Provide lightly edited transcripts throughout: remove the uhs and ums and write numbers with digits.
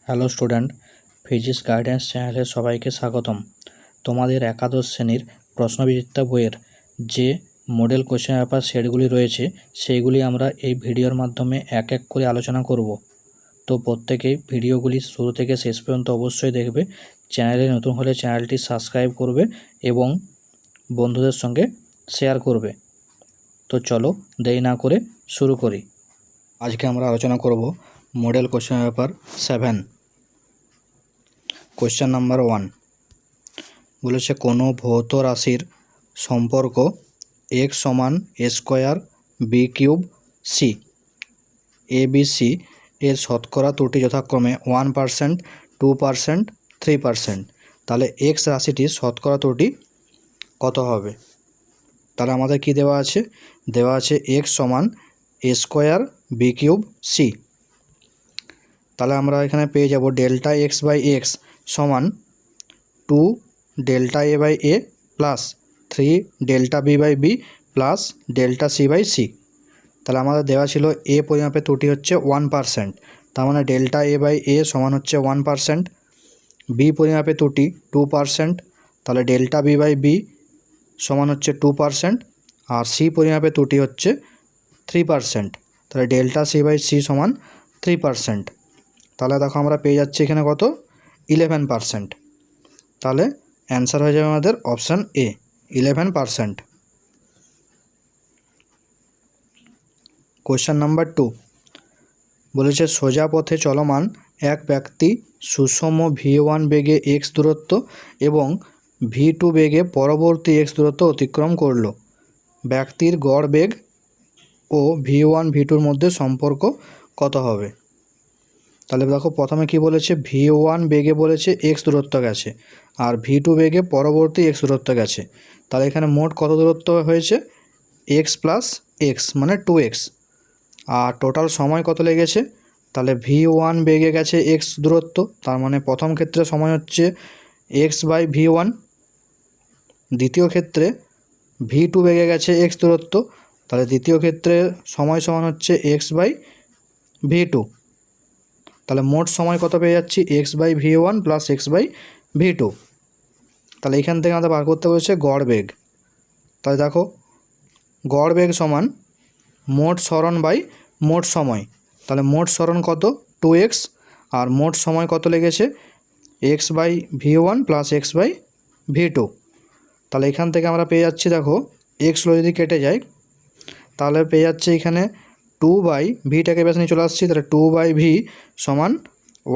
Hello student, physics guidance চ্যানেলে সবাইকে স্বাগতম। তোমাদের একাদশ শ্রেণীর প্রশ্নবিচিত্রা বইয়ের যে মডেল কোশ্চেন পেপার সেটগুলি রয়েছে সেইগুলি আমরা এই ভিডিওর মাধ্যমে এক এক করে আলোচনা করব। তো প্রত্যেকেই ভিডিওগুলি শুরু থেকে শেষ পর্যন্ত অবশ্যই দেখবে। চ্যানেলে নতুন হলে চ্যানেলটি সাবস্ক্রাইব করবে এবং বন্ধুদের সঙ্গে শেয়ার করবে। তো চলো দেরি না করে শুরু করি। আজকে আমরা আলোচনা করব model question paper 7। Question number 1 বলেছে কোনো ভৌত রাশির সম্পর্ক x সমান a square B cube C ABC এর শতকরা ত্রুটি যথাক্রমে 1%, 2%, 3%। তাহলে x রাশিটির শতকরা ত্রুটি কত হবে? তাহলে আমাদের কি দেওয়া আছে? দেওয়া আছে x সমান a square B cube C. তাহলে আমরা এখানে পেয়ে যাব ডেল্টা এক্স বাই এক্স সমান 2 delta A by A plus 3 delta B by B plus delta C by C. তাহলে আমাদের দেওয়া ছিল এ পরিমাপের ত্রুটি হচ্ছে 1%, তার মানে ডেল্টা এ বাই এ সমান হচ্ছে 1%। বি পরিমাপের ত্রুটি 2%, তাহলে ডেল্টা বি বাই বি সমান হচ্ছে 2%। আর সি পরিমাপের ত্রুটি হচ্ছে 3%, তাহলে ডেল্টা সি বাই সি সমান 3%। তাহলে দেখো আমরা পেয়ে যাচ্ছি এখানে কত? 11%। তাহলে অ্যান্সার হয়ে যাবে আমাদের অপশান এ, 11%। কোয়েশ্চেন নাম্বার 2 বলেছে সোজা পথে চলমান এক ব্যক্তি সুষম v1 বেগে x দূরত্ব এবং v2 বেগে পরবর্তী x দূরত্ব অতিক্রম করলো। ব্যক্তির গড় বেগ ও v1 v2-র মধ্যে সম্পর্ক কত হবে? তাহলে দেখো প্রথমে কি বলেছে, v1 বেগে বলেছে x দূরত্ব গেছে আর v2 বেগে পরবর্তী x দূরত্ব গেছে। তাহলে এখানে মোট কত দূরত্ব হয়েছে? x প্লাস x মানে 2x। আর টোটাল সময় কত লেগেছে? তাহলে v1 বেগে গেছে x দূরত্ব, তার মানে প্রথম ক্ষেত্রে সময় হচ্ছে x বাই v1। দ্বিতীয় ক্ষেত্রে v2 বেগে গেছে x দূরত্ব, তাহলে দ্বিতীয় ক্ষেত্রে সময় সমান হচ্ছে x বাই v2। তাহলে মোট সময় কত পেয়ে যাচ্ছি? x by v1 plus x by v2। তাহলে এখান থেকে আমাদের বার করতে বলেছে গড় বেগ। তাহলে দেখো গড় বেগ সমান মোট সরণ বাই মোট সময়। তাহলে মোট সরণ কত? 2x, আর মোট সময় কত লেগেছে? x by v1 plus x by v2। তাহলে এখান থেকে আমরা পেয়ে যাচ্ছি, দেখো এক্সগুলো যদি কেটে যায় তাহলে পেয়ে যাচ্ছে এখানে 2 বাই ভিটাকে বেশ নিয়ে চলে আসছি, তাহলে 2 বাই ভি সমান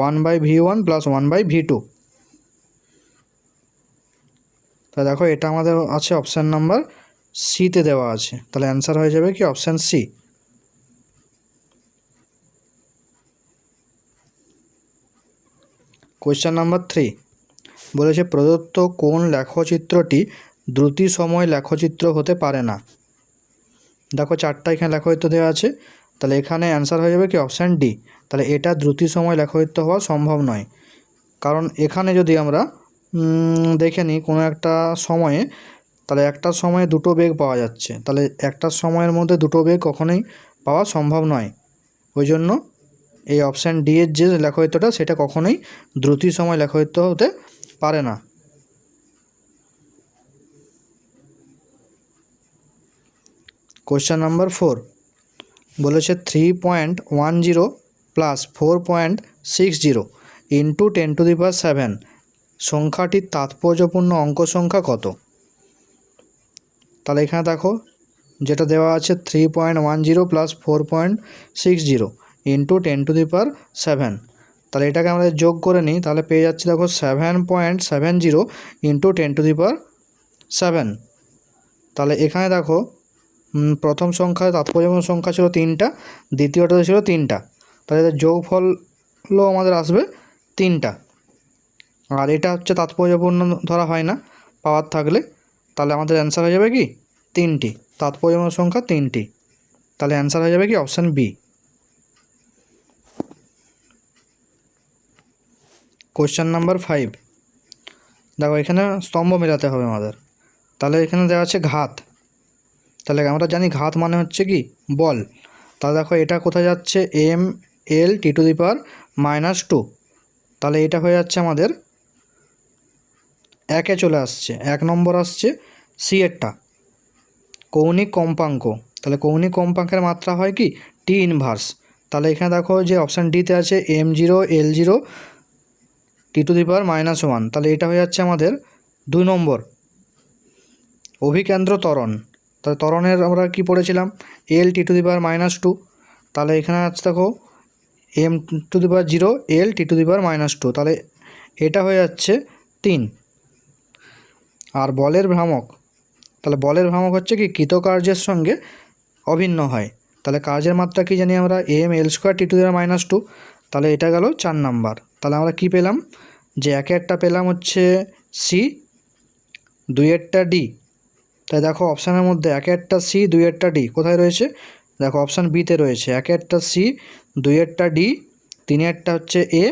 1 by v1 plus 1 by v2। তাহলে দেখো এটা আমাদের আছে অপশান নাম্বার সিতে দেওয়া আছে। তাহলে অ্যান্সার হয়ে যাবে কি? Option C. কোয়েশ্চেন নাম্বার 3 বলেছে প্রদত্ত কোন লেখচিত্রটি দ্রুতি সময় লেখচিত্র হতে পারে না? দেখো চারটা এখানে লেখচিত্র দেওয়া আছে, তাহলে এখানে অ্যান্সার হয়ে যাবে কি? Option D. তাহলে এটা দ্রুতি সময় লেখচিত্র হওয়া সম্ভব নয়, কারণ এখানে যদি আমরা দেখে নিই কোনো একটা সময়ে, তাহলে একটা সময়ে দুটো বেগ পাওয়া যাচ্ছে, তাহলে একটা সময়ের মধ্যে দুটো বেগ কখনোই পাওয়া সম্ভব নয়। ওই জন্য এই অপশান ডি এর যে লেখচিত্রটা সেটা কখনোই দ্রুতি সময় লেখচিত্র হতে পারে না। কোয়েশ্চেন নাম্বার 4 বলেছে 3.10 প্লাস 4.60 ইন্টু 10⁻7 সংখ্যাটির তাৎপর্যপূর্ণ অঙ্ক সংখ্যা কত? তাহলে এখানে দেখো যেটা দেওয়া আছে 3.10 প্লাস 4.60 ইন্টু 10⁻7। তাহলে এটাকে আমরা যোগ করে নিই, তাহলে পেয়ে যাচ্ছি দেখো 7.70 ইন্টু 10⁻7। তাহলে এখানে দেখো প্রথম সংখ্যা তাৎপর্যপূর্ণ সংখ্যা ছিল 3টা, দ্বিতীয়টা ছিল 3টা, তাহলে এদের যোগফলও আমাদের আসবে 3টা। আর এটা হচ্ছে তাৎপর্যপূর্ণ ধরা হয় না পাওয়ার থাকলে, তাহলে আমাদের অ্যান্সার হয়ে যাবে কি? 3টি তাৎপর্যপূর্ণ সংখ্যা 3টি। তাহলে অ্যান্সার হয়ে যাবে কি? Option B. কোয়েশ্চেন নাম্বার 5 দেখো এখানে স্তম্ভ মেলাতে হবে আমাদের। তাহলে এখানে দেওয়া আছে ঘাত, তাহলে আমরা জানি ঘাত মানে হচ্ছে কি? বল। তাহলে দেখো এটা কোথায় যাচ্ছে? m l t⁻⁻²। তাহলে এটা হয়ে যাচ্ছে আমাদের একে চলে আসছে, 1 নম্বর আসছে সি এরটা কৌণিক কম্পাঙ্ক। তাহলে কৌণিক কম্পাঙ্কের মাত্রা হয় কি টি ইনভার্স। তাহলে এখানে দেখো যে অপশান ডিতে আছে m0 l0 t⁻⁻1। তাহলে এটা হয়ে যাচ্ছে আমাদের 2 নম্বর অভিকেন্দ্র ত্বরণ। তাহলে ত্বরণের আমরা কি পড়েছিলাম l t⁻²। তাহলে এখানে আছে দেখো m0 l t⁻²। তাহলে এটা হয়ে যাচ্ছে 3। আর বলের ভ্রামক, তাহলে বলের ভ্রামক হচ্ছে কি কৃতকার্যের সঙ্গে অভিন্ন হয়। তাহলে কার্যের মাত্রা কি জানি আমরা ml² t⁻²। তাহলে এটা গেল 4 নাম্বার। তাহলে আমরা কি পেলাম যে একেরটা পেলাম হচ্ছে সি, দুইয়েরটা ডি। তাই দেখো অপশানের মধ্যে একেরটা সি, দুইয়েরটা ডি কোথায় রয়েছে? দেখো অপশান বিতে রয়েছে। একেরটা সি, দুইয়েরটা ডি, তিনেরটা হচ্ছে এ,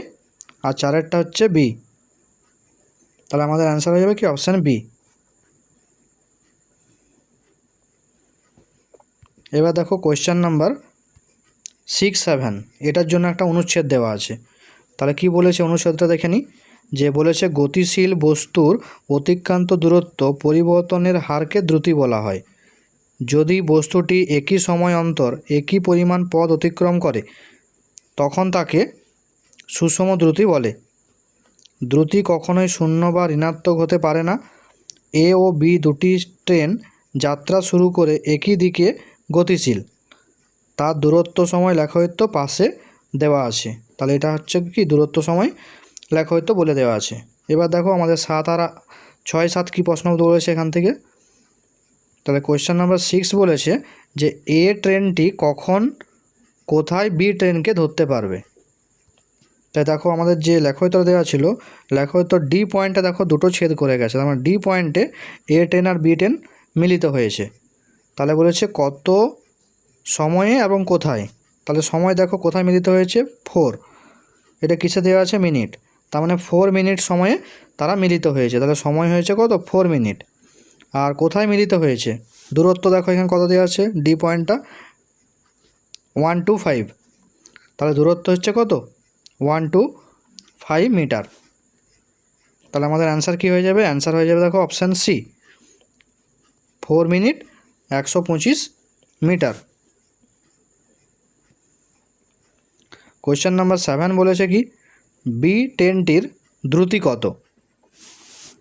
আর চারেরটা হচ্ছে বি। তাহলে আমাদের অ্যান্সার হয়ে যাবে কি অপশান বি। এবার দেখো কোয়েশ্চেন নাম্বার 6-7, এটার জন্য একটা অনুচ্ছেদ দেওয়া আছে। তাহলে কি বলেছে অনুচ্ছেদটা দেখে নিই। যে বলেছে গতিশীল বস্তুর অতিক্রান্ত দূরত্ব পরিবর্তনের হারকে দ্রুতি বলা হয়। যদি বস্তুটি একই সময় অন্তর একই পরিমাণ পথ অতিক্রম করে তখন তাকে সুষম দ্রুতি বলে। দ্রুতি কখনোই শূন্য বা ঋণাত্মক হতে পারে না। এ ও বি দুটি ট্রেন যাত্রা শুরু করে একই দিকে গতিশীল, তার দূরত্ব সময় লেখায়িত্ব পাশে দেওয়া আছে। তাহলে এটা হচ্ছে কি দূরত্ব সময় লেখায়িত্ব বলে দেওয়া আছে। এবার দেখো আমাদের 7 আর 6-7 কী প্রশ্ন বলেছে এখান থেকে। তাহলে কোয়েশ্চেন নাম্বার 6 বলেছে যে এ ট্রেনটি কখন কোথায় বি ট্রেনকে ধরতে পারবে। তাই দেখো আমাদের যে লেখায়িত্ব দেওয়া ছিল, লেখায়িত্ব ডি পয়েন্টে দেখো দুটো ছেদ করে গেছে। তার মানে ডি পয়েন্টে এ ট্রেন আর বি ট্রেন মিলিত হয়েছে। তাহলে বলেছে কত সময়ে এবং কোথায়। তাহলে সময় দেখো কোথায় মিলিত হয়েছে 4, এটা কিসে দেওয়া আছে মিনিট। তার মানে 4 মিনিট সময়ে তারা মিলিত হয়েছে। তাহলে সময় হয়েছে কত 4 মিনিট। আর কোথায় মিলিত হয়েছে দূরত্ব দেখো এখানে কত দেওয়া আছে ডি পয়েন্টটা 125। তাহলে দূরত্ব হচ্ছে কত 125 মিটার। তাহলে আমাদের অ্যান্সার কী হয়ে যাবে? অ্যান্সার হয়ে যাবে দেখো option C 4 minute 125 metre. Question number 7 বলেছে কি বি ট্রেনটির দ্রুতি কত।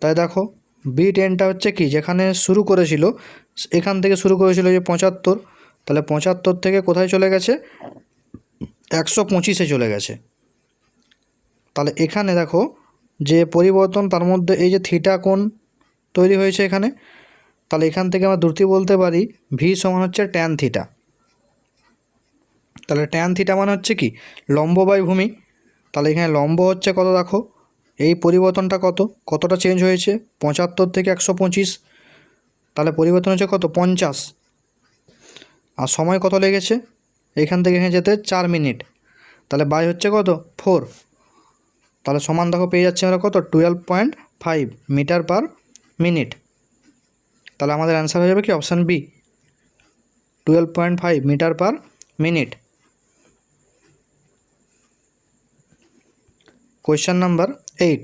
তাই দেখো বি ট্রেনটা হচ্ছে কি যেখানে শুরু করেছিল এখান থেকে শুরু করেছিল যে 75, তাহলে 75 থেকে কোথায় চলে গেছে 125-এ চলে গেছে। তাহলে এখানে দেখো যে পরিবর্তন তার মধ্যে এই যে থিটা কোণ তৈরি হয়েছে এখানে। তাহলে এখান থেকে আমরা দ্রুতি বলতে পারি ভি সমান হচ্ছে ট্যান থিটা। তাহলে ট্যান থিটা মানে হচ্ছে কি লম্ব বাই ভূমি। তাহলে এখানে লম্ব হচ্ছে কত দেখো এই পরিবর্তনটা কতটা চেঞ্জ হয়েছে 75 থেকে 125। তাহলে পরিবর্তন হচ্ছে কত 50। আর সময় কত লেগেছে এখান থেকে এখানে যেতে 4 মিনিট। তাহলে বাই হচ্ছে কত 4। তাহলে সমান দেখো পেয়ে যাচ্ছে আমরা কত 12.5 মিটার পার মিনিট। তাহলে আমাদের অ্যান্সার হয়ে যাবে কি option B 12.5 metre per minute. Question number 8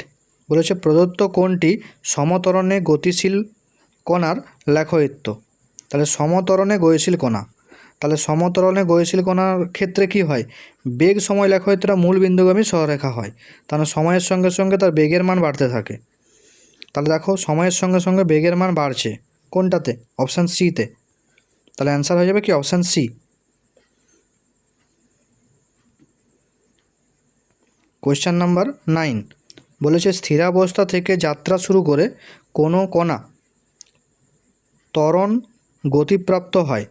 বলেছে প্রদত্ত কোণটি সমত্বরণে গতিশীল কণার লেখায়িত্ব। তাহলে সমত্বরণে গতিশীল কণা, তাহলে সমত্বরণে গতিশীল কণার ক্ষেত্রে কি হয় বেগ সময় লেখায়িত্বটা মূল বিন্দুগামী সরলরেখা হয়। তাহলে সময়ের সঙ্গে সঙ্গে তার বেগের মান বাড়তে থাকে। তাহলে দেখো সময়ের সঙ্গে সঙ্গে বেগের মান বাড়ছে কোনটাতে অপশান সিতে। তাহলে অ্যান্সার হয়ে যাবে কি অপশান সি। কোয়েশ্চেন নাম্বার 9 বলেছে স্থিরাবস্থা থেকে যাত্রা শুরু করে কোনো কণা ত্বরণ গতিপ্রাপ্ত হয়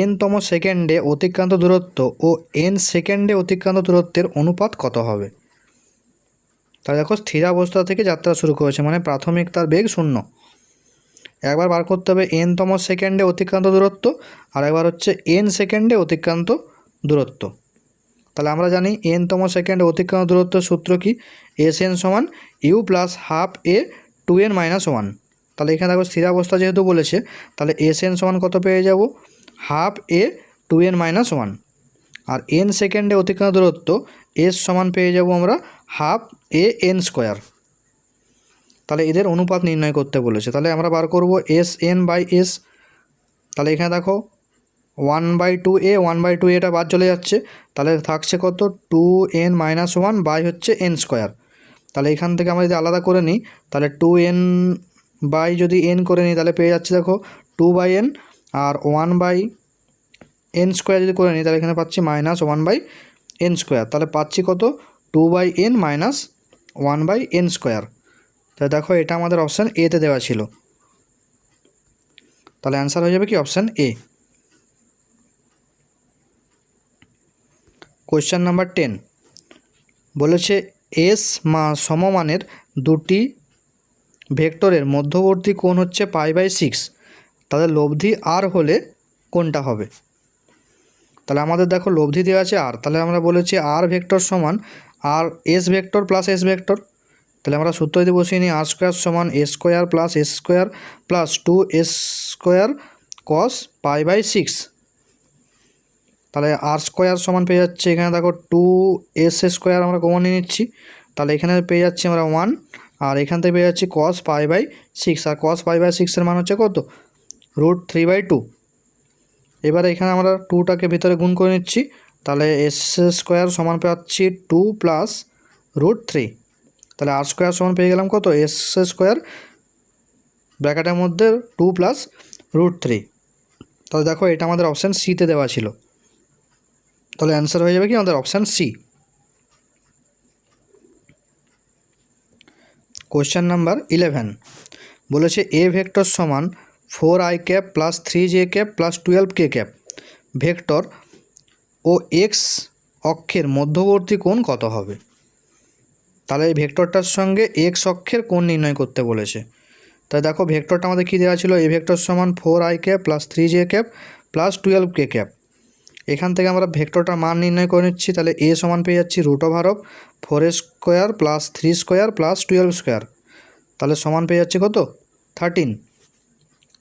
n-তম সেকেন্ডে অতিক্রান্ত দূরত্ব ও n সেকেন্ডে অতিক্রান্ত দূরত্বের অনুপাত কত হবে। তাহলে দেখো স্থিরাবস্থা থেকে যাত্রা শুরু করেছে মানে প্রাথমিক তার বেগ 0। একবার বার করতে হবে n-তম সেকেন্ডে অতিক্রান্ত দূরত্ব আর একবার হচ্ছে n সেকেন্ডে অতিক্রান্ত দূরত্ব। তাহলে আমরা জানি n-তম সেকেন্ডে অতিক্রান্ত দূরত্বের সূত্র কি sn সমান u plus half a 2n-1। তাহলে এখানে দেখো স্থিরাবস্থা যেহেতু বলেছে তাহলে sn সমান কত পেয়ে যাব half a 2n-1। R n সেকেন্ডে অতিক্রান্ত দূরত্ব s সমান পেয়ে যাব আমরা হাফ এ এন স্কোয়ার। তাহলে এদের অনুপাত নির্ণয় করতে বলেছে। তাহলে আমরা বার করব এস এন বাই এস। তাহলে এখানে দেখো 1/2a 1/2 এটা বাদ চলে যাচ্ছে, তাহলে থাকছে কত 2n-1 বাই হচ্ছে এন স্কোয়ার। তাহলে এখান থেকে আমরা যদি আলাদা করে নিই তাহলে 2n বাই যদি n করে নিই তাহলে পেয়ে যাচ্ছে দেখো 2/n, আর 1/n স্কোয়ার যদি করে নিই তাহলে এখানে পাচ্ছি -1/n স্কোয়ার। তাহলে পাচ্ছি কত 2/n - 1/n স্কোয়ার। তাহলে দেখো এটা আমাদের অপশান এতে দেওয়া ছিল। তাহলে অ্যান্সার হয়ে যাবে কি অপশান এ। কোয়েশ্চেন নাম্বার 10 বলেছে এস সমমানের দুটি ভেক্টরের মধ্যবর্তী কোণ হচ্ছে π/6, তাদের লব্ধি আর হলে কোনটা হবে? তাহলে আমাদের দেখো লব্ধি দেওয়া আছে আর, তাহলে আমরা বলেছি আর ভেক্টর সমান R S vector plus S vector. তাহলে আমরা সূত্র যদি বসিয়ে নিই আর স্কোয়ার সমান S square plus S square plus 2s square cos π/6। তাহলে আর স্কোয়ার সমান পেয়ে যাচ্ছে এখানে দেখো 2s স্কোয়ার আমরা কমন নিয়ে নিচ্ছি, তাহলে এখানে পেয়ে যাচ্ছি আমরা 1, আর এখান থেকে পেয়ে যাচ্ছি cos π/6, আর cos π/6 এর মান হচ্ছে কত √3/2। এবারে এখানে আমরা 2টাকে ভিতরে গুণ করে নিচ্ছি, তাহলে এস স্কোয়ার সমান পাচ্ছি 2 প্লাস √3। তাহলে আর স্কোয়ার সমান পেয়ে গেলাম কত এস স্কোয়ার ব্র্যাকেটের মধ্যে 2 প্লাস √3। তাহলে দেখো এটা আমাদের অপশান সিতে দেওয়া ছিল। তাহলে অ্যান্সার হয়ে যাবে কি আমাদের অপশান সি। কোয়েশ্চেন নাম্বার 11 বলেছে এ ভেক্টর সমান 4i cap plus 3j cap plus 12k cap vector ও এক্স অক্ষের মধ্যবর্তী কোণ কত হবে? তাহলে এই ভেক্টরটার সঙ্গে এক্স অক্ষের কোণ নির্ণয় করতে বলেছে। তাই দেখো ভেক্টরটা আমাদের কী দেওয়া ছিল, এ ভেক্টর সমান 4i cap plus 3j cap plus 12k cap. এখান থেকে আমরা ভেক্টরটার মান নির্ণয় করে নিচ্ছি, তাহলে এ সমান পেয়ে যাচ্ছি √4 square plus 3 square plus 12 square, তাহলে সমান পেয়ে যাচ্ছে কত 13।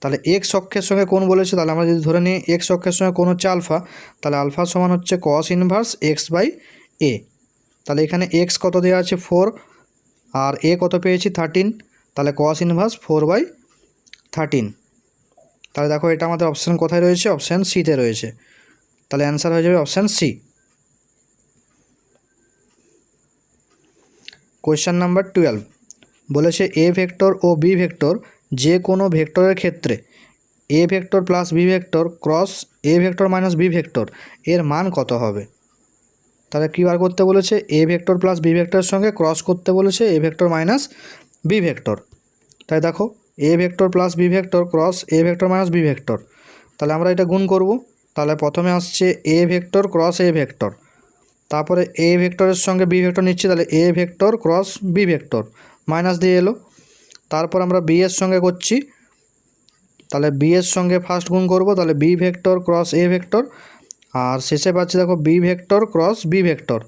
তাহলে এক্স অক্ষের সঙ্গে কোণ বলেছে, তাহলে আমরা যদি ধরে নিই এক্স অক্ষের সঙ্গে কোণ হচ্ছে আলফা, তাহলে আলফা সমান হচ্ছে cos ইনভার্স x/a। তাহলে এখানে এক্স কত দেওয়া আছে 4 আর এ কত পেয়েছি 13, তাহলে cos ইনভার্স 4/13। তাহলে দেখো এটা আমাদের অপশান কোথায় রয়েছে, অপশান সিতে রয়েছে। তাহলে অ্যান্সার হয়ে যাবে অপশান সি। কোয়েশ্চেন নাম্বার 12 বলেছে এ ভেক্টর ও বি ভেক্টর যে কোনো ভেক্টরের ক্ষেত্রে A vector plus B vector cross A vector minus B vector এর মান কত হবে? তাহলে কী বার করতে বলেছে, এ ভেক্টর প্লাস বি ভেক্টরের সঙ্গে ক্রস করতে বলেছে A vector minus B vector. তাই দেখো A vector plus B vector cross A vector minus B vector, তাহলে আমরা এটা গুণ করব। তাহলে প্রথমে আসছে A vector cross A vector, তারপরে এ ভেক্টরের সঙ্গে বি ভেক্টর নিচ্ছি, তাহলে A vector cross B vector minus দিয়ে এলো। তারপর আমরা বি এর সঙ্গে করছি, তাহলে বি এর সঙ্গে ফার্স্ট গুণ করব, তাহলে B vector cross A vector, আর শেষে পাচ্ছি দেখো B vector cross B vector.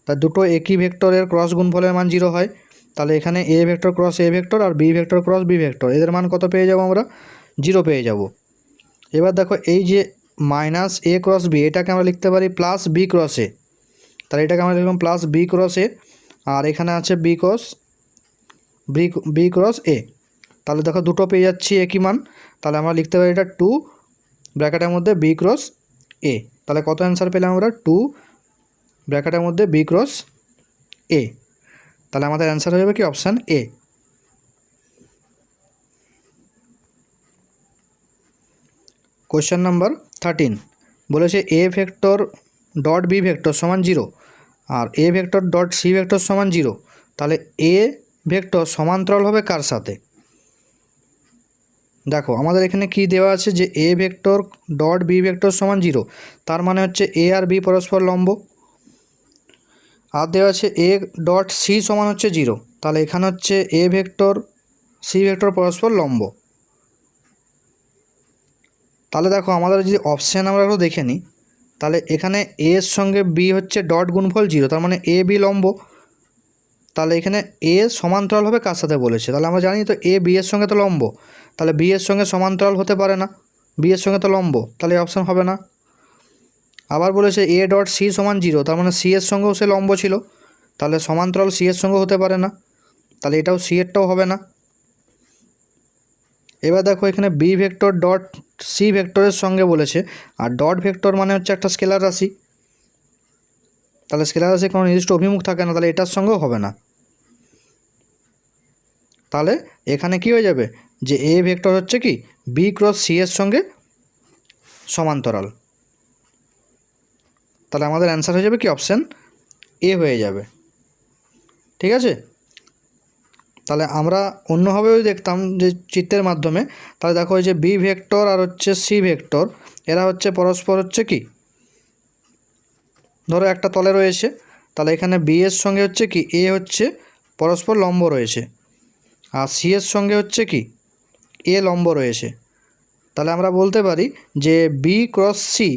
তা দুটো একই ভেক্টরের ক্রস গুণফলের মান 0 হয়, তাহলে এখানে A vector cross A vector আর B vector cross B vector এদের মান কত পেয়ে যাব আমরা 0 পেয়ে যাব। এবার দেখো এই যে মাইনাস এ ক্রস বি এটাকে আমরা লিখতে পারি প্লাস বি ক্রস এ, তাহলে এটাকে আমরা লিখলাম প্লাস বি ক্রস এ, আর এখানে আছে বি ক্রস এ। তাহলে দেখো দুটো পেয়ে যাচ্ছি একই মান, তাহলে আমরা লিখতে পারি এটা 2 ব্র্যাকেটের মধ্যে বি ক্রস এ। তাহলে কত অ্যান্সার পেলাম আমরা 2 ব্র্যাকেটের মধ্যে বি ক্রস এ। তাহলে আমাদের অ্যান্সার হয়ে যাবে কি অপশান এ। কোয়েশ্চেন নাম্বার 13 বলেছে A vector dot B vector সমান 0 আর A vector dot C vector সমান 0, তাহলে এ ভেক্টর সমান্তরাল হবে কার সাথে? দেখো আমাদের এখানে কি দেওয়া আছে যে A vector dot B vector সমান 0, তার মানে হচ্ছে এ আর বি পরস্পর লম্ব। আর দেওয়া আছে এ ডট সি সমান হচ্ছে 0, তাহলে এখানে হচ্ছে এ ভেক্টর সি ভেক্টর পরস্পর লম্ব। তাহলে দেখো আমাদের যদি অপশান আমরা একটু দেখে নিই, তাহলে এখানে এ এর সঙ্গে বি হচ্ছে ডট গুণফল 0, তার মানে এ বি লম্ব। তাহলে এখানে এ সমান্তরাল হবে কার সাথে বলেছে, তাহলে আমরা জানি তো এ বি এর সঙ্গে তো লম্ব, তাহলে বি এর সঙ্গে সমান্তরাল হতে পারে না, বি এর সঙ্গে তো লম্ব, তাহলে অপশান হবে না। আবার বলেছে এ ডট সি সমান 0, তার মানে সি এর সঙ্গেও সে লম্ব ছিল, তাহলে সমান্তরাল সি এর সঙ্গে হতে পারে না, তাহলে এটাও সি এরটাও হবে না। এবার দেখো এখানে বি ভেক্টর ডট সি ভেক্টরের সঙ্গে বলেছে, আর ডট ভেক্টর মানে হচ্ছে একটা স্কেলার রাশি, তাহলে স্কেলার রাশি কোনো নির্দিষ্ট অভিমুখ থাকে না, তাহলে এটার সঙ্গেও হবে না। তাহলে এখানে কি হয়ে যাবে যে এ ভেক্টর হচ্ছে কি বি ক্রস সি এর সঙ্গে সমান্তরাল, তাহলে আমাদের অ্যান্সার হয়ে যাবে কি অপশান এ হয়ে যাবে। ঠিক আছে, তাহলে আমরা অন্যভাবেও দেখতাম যে চিত্রের মাধ্যমে, তাহলে দেখো এই যে বি ভেক্টর আর হচ্ছে সি ভেক্টর, এরা হচ্ছে পরস্পর হচ্ছে কি, ধরো একটা তলে রয়েছে, তাহলে এখানে বি এর সঙ্গে হচ্ছে কি এ হচ্ছে পরস্পর লম্ব রয়েছে, আর সি এর সঙ্গে হচ্ছে কি এ লম্ব রয়েছে। তাহলে আমরা বলতে পারি যে বি ক্রস সি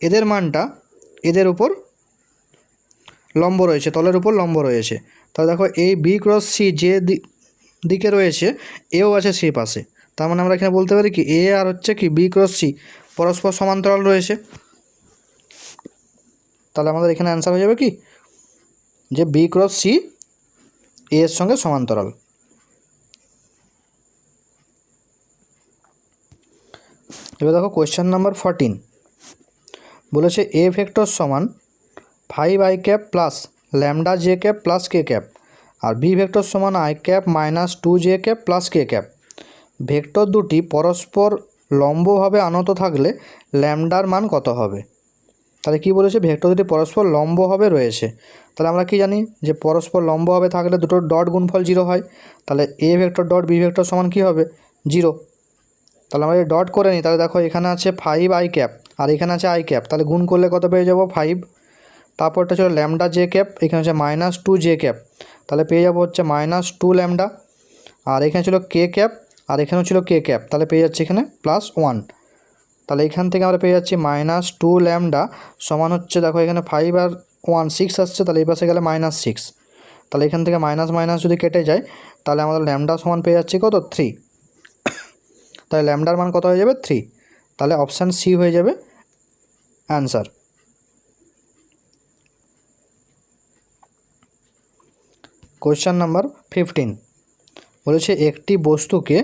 এদের মানটা এদের উপর লম্ব রয়েছে, তলের উপর লম্ব রয়েছে। তাহলে দেখো এই বি ক্রস সি যে দিকে রয়েছে এও আছে সি পাশে, তার মানে আমরা এখানে বলতে পারি কি এ আর হচ্ছে কি বি ক্রস সি পরস্পর সমান্তরাল রয়েছে। তাহলে আমাদের এখানে অ্যান্সার হয়ে যাবে কি যে বি ক্রস সি এ এর সঙ্গে সমান্তরাল। এবার দেখো কোয়েশ্চেন নাম্বার 14 বলেছে এ ভেক্টর সমান 5i cap plus lambda J cap plus কে ক্যাপ, আর বি ভেক্টর সমান I cap minus 2j cap plus K cap. Vector দুটি পরস্পর লম্বভাবে আনত থাকলে ল্যামডার মান কত হবে? তাহলে কি বলেছে, ভেক্টর দুটি পরস্পর লম্বভাবে রয়েছে, তাহলে আমরা কি জানি যে পরস্পর লম্বভাবে থাকলে দুটো ডট গুণফল 0 হয়, তাহলে A vector dot B vector সমান কী হবে 0। তাহলে আমরা ডট করে নিই, তাহলে দেখো এখানে আছে 5i ক্যাপ আর এখানে আছে আই ক্যাপ, তাহলে গুণ করলে কত পেয়ে যাবো 5। তারপরটা ছিল ল্যামডা জে ক্যাপ, এখানে হচ্ছে -2j ক্যাপ, তাহলে পেয়ে যাবো হচ্ছে -2 ল্যামডা, আর এখানে ছিল কে ক্যাপ আর এখানেও ছিল কে ক্যাপ, তাহলে পেয়ে যাচ্ছে এখানে +1। তাহলে এখান থেকে আমরা পেয়ে যাচ্ছি -2 ল্যামডা সমান হচ্ছে, দেখো এখানে 5 আর 1 6 আসছে, তাহলে এই পাশে গেলে -6, তাহলে এখান থেকে মাইনাস মাইনাস যদি কেটে যায় তাহলে আমাদের ল্যামডা সমান পেয়ে যাচ্ছি কত 3, তাহলে ল্যামডার মান কত হয়ে যাবে 3, তাহলে অপশান সি হয়ে যাবে অ্যান্সার। কোয়েশ্চেন নাম্বার 15 বলেছে একটি বস্তুকে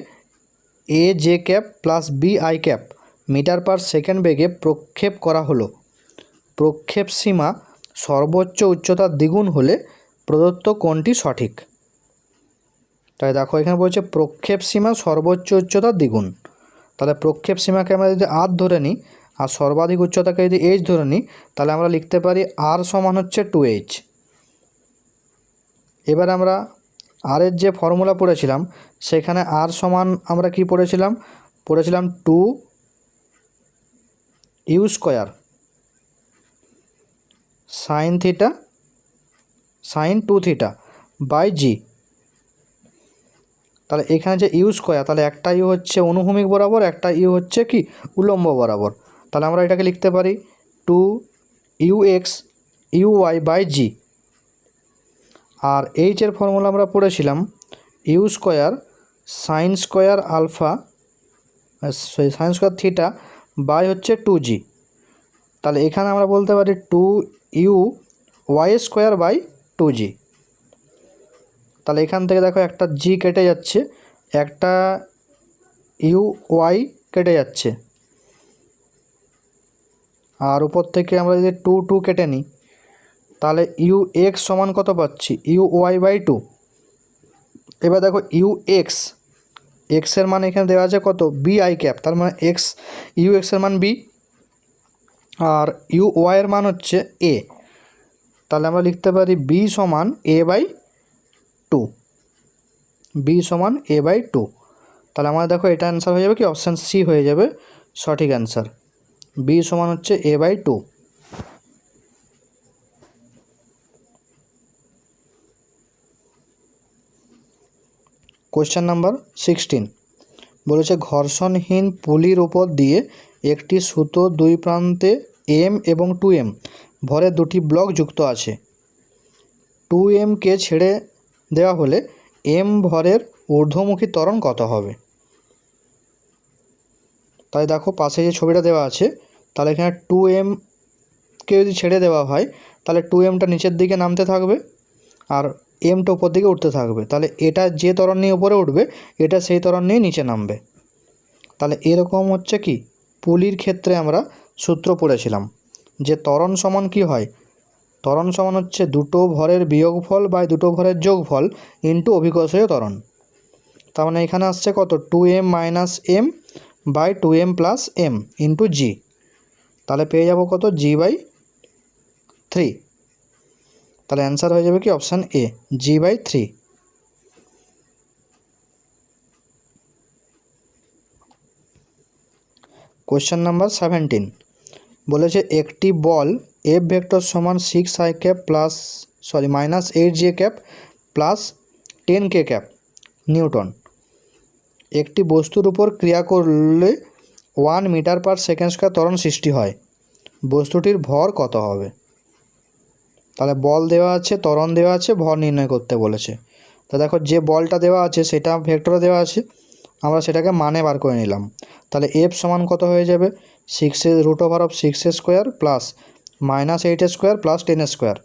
A J cap plus B I cap metre per second বেগে প্রক্ষেপ করা হলো, প্রক্ষেপ সীমা সর্বোচ্চ উচ্চতার দ্বিগুণ হলে প্রদত্ত কোণটি সঠিক। তাই দেখো এখানে বলছে প্রক্ষেপ সীমা সর্বোচ্চ উচ্চতার দ্বিগুণ, তাহলে প্রক্ষেপ সীমাকে আমরা যদি আর ধরে নিই আর সর্বাধিক উচ্চতাকে যদি এইচ ধরে নিই, তাহলে আমরা লিখতে পারি আর সমান হচ্ছে 2h। এবার আমরা আর এর যে ফর্মুলা পড়েছিলাম সেখানে আর সমান আমরা কি পড়েছিলাম 2u square sine theta sine 2 theta by G. তাহলে এখানে যে ইউ স্কোয়ার, তাহলে একটা ইউ হচ্ছে অনুভূমিক বরাবর, একটা ইউ হচ্ছে কি উলম্ব বরাবর, তাহলে আমরা এটাকে লিখতে পারি 2ux uy বাই জি। আর এইচ এর ফর্মুলা আমরা পড়েছিলাম U square sine square alpha sine square theta by হচ্ছে 2g, তাহলে এখানে আমরা বলতে পারি 2u y square by 2g। তাহলে এখান থেকে দেখো একটা জি কেটে যাচ্ছে, একটা ইউ ওয়াই কেটে যাচ্ছে, আর উপর থেকে আমরা যদি 2 কেটে নিই তাহলে ইউ এক্স সমান কত পাচ্ছি ইউ ওয়াই বাই 2। এবার দেখো ইউ এক্সের মান এখানে দেওয়া আছে কত বি আই ক্যাপ, তার মানে এক্স ইউ এক্সের মান বি আর ইউ ওয়াইয়ের মান হচ্ছে এ, তাহলে আমরা লিখতে পারি বি সমান এ বাই 2, বি সমান এ বাই 2। তাহলে আমাদের দেখো এটা অ্যান্সার হয়ে যাবে কি অপশান সি হয়ে যাবে সঠিক অ্যান্সার, বি সমান হচ্ছে এ বাই 2। কোয়েশ্চেন নাম্বার 16 বলেছে ঘর্ষণহীন পুলির উপর দিয়ে একটি সুতো দুই প্রান্তে এম এবং 2m ভরে দুটি ব্লক যুক্ত আছে, 2mকে ছেড়ে দেওয়া হলে m ভরের ঊর্ধ্বমুখী ত্বরণ কত হবে? তাই দেখো পাশে যে ছবিটা দেওয়া আছে, তাহলে এখানে 2mকে যদি ছেড়ে দেওয়া হয় তাহলে 2mটা নিচের দিকে নামতে থাকবে, আর এমটা উপর দিকে উঠতে থাকবে। তাহলে এটা যে ত্বরণ নিয়ে উপরে উঠবে এটা সেই ত্বরণ নিয়ে নিচে নামবে। তাহলে এরকম হচ্ছে কি পুলির ক্ষেত্রে আমরা সূত্র পড়েছিলাম যে ত্বরণ সমান কি হয়, ত্বরণ সমান হচ্ছে দুটো ভরের বিয়োগফল বাই দুটো ভরের যোগফল ইন্টু অভিকর্ষীয় ত্বরণ। তার মানে এখানে আসছে কত 2m minus M by 2m plus M into G. তাহলে পেয়ে যাব কত g/3। তাহলে অ্যান্সার হয়ে যাবে কি অপশান এ g/3। কোয়েশ্চেন নাম্বার 17 বলেছে একটি বল এফ ভেক্টর সমান 6i cap minus 8j cap plus 10k cap Newton একটি বস্তুর উপর ক্রিয়া করলে 1 মিটার পার সেকেন্ড স্কোয়ার ত্বরণ সৃষ্টি হয়, বস্তুটির ভর কত হবে? তাহলে বল দেওয়া আছে, ত্বরণ দেওয়া আছে, ভর নির্ণয় করতে বলেছে। তা দেখো যে বলটা দেওয়া আছে সেটা ভেক্টরে দেওয়া আছে, আমরা সেটাকে মানে বার করে নিলাম। তাহলে এফ সমান কত হয়ে যাবে 6 square plus minus 8 square plus 10 square.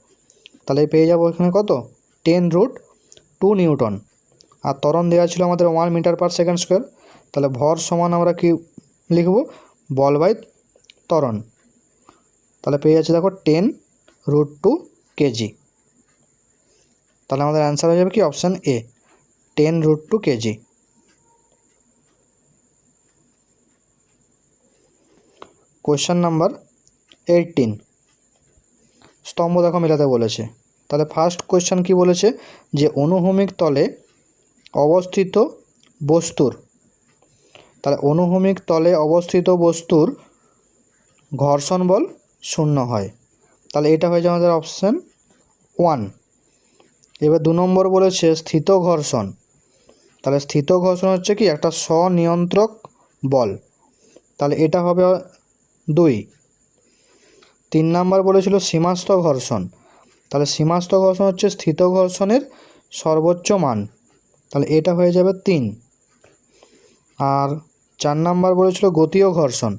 তাহলে পেয়ে যাবো এখানে কত 10√2 নিউটন। আর ত্বরণ দেওয়া ছিল আমাদের 1 মিটার পার সেকেন্ড স্কোয়ার। তাহলে ভর সমান আমরা কি লিখব বল বাই ত্বরণ। তাহলে পেয়ে যাচ্ছে দেখো 10√2 কেজি। তাহলে আমাদের অ্যান্সার হয়ে যাবে কি অপশান এ 10√2 কেজি। কোয়েশ্চেন নাম্বার 18 স্তম্ভ দেখো মেলাতে বলেছে। তাহলে ফার্স্ট কোয়েশ্চেন কি বলেছে যে অনুভূমিক তলে অবস্থিত বস্তুর, তাহলে অনুভূমিক তলে অবস্থিত বস্তুর ঘর্ষণ বল 0 হয়। তাহলে এটা হয়ে যাবে আমাদের অপশান 1। এবার 2 নম্বর বলেছে স্থিত ঘর্ষণ। তাহলে স্থিত ঘর্ষণ হচ্ছে কি একটা স্বনিয়ন্ত্রক বল, তাহলে এটা হবে 2। 3 নম্বর বলেছিল সীমাস্থ ঘর্ষণ। তাহলে সীমাস্থ ঘর্ষণ হচ্ছে স্থিত ঘর্ষণের সর্বোচ্চ মান, তাহলে এটা হয়ে যাবে 3। আর 4 নম্বর বলেছিল গতীয় ঘর্ষণ।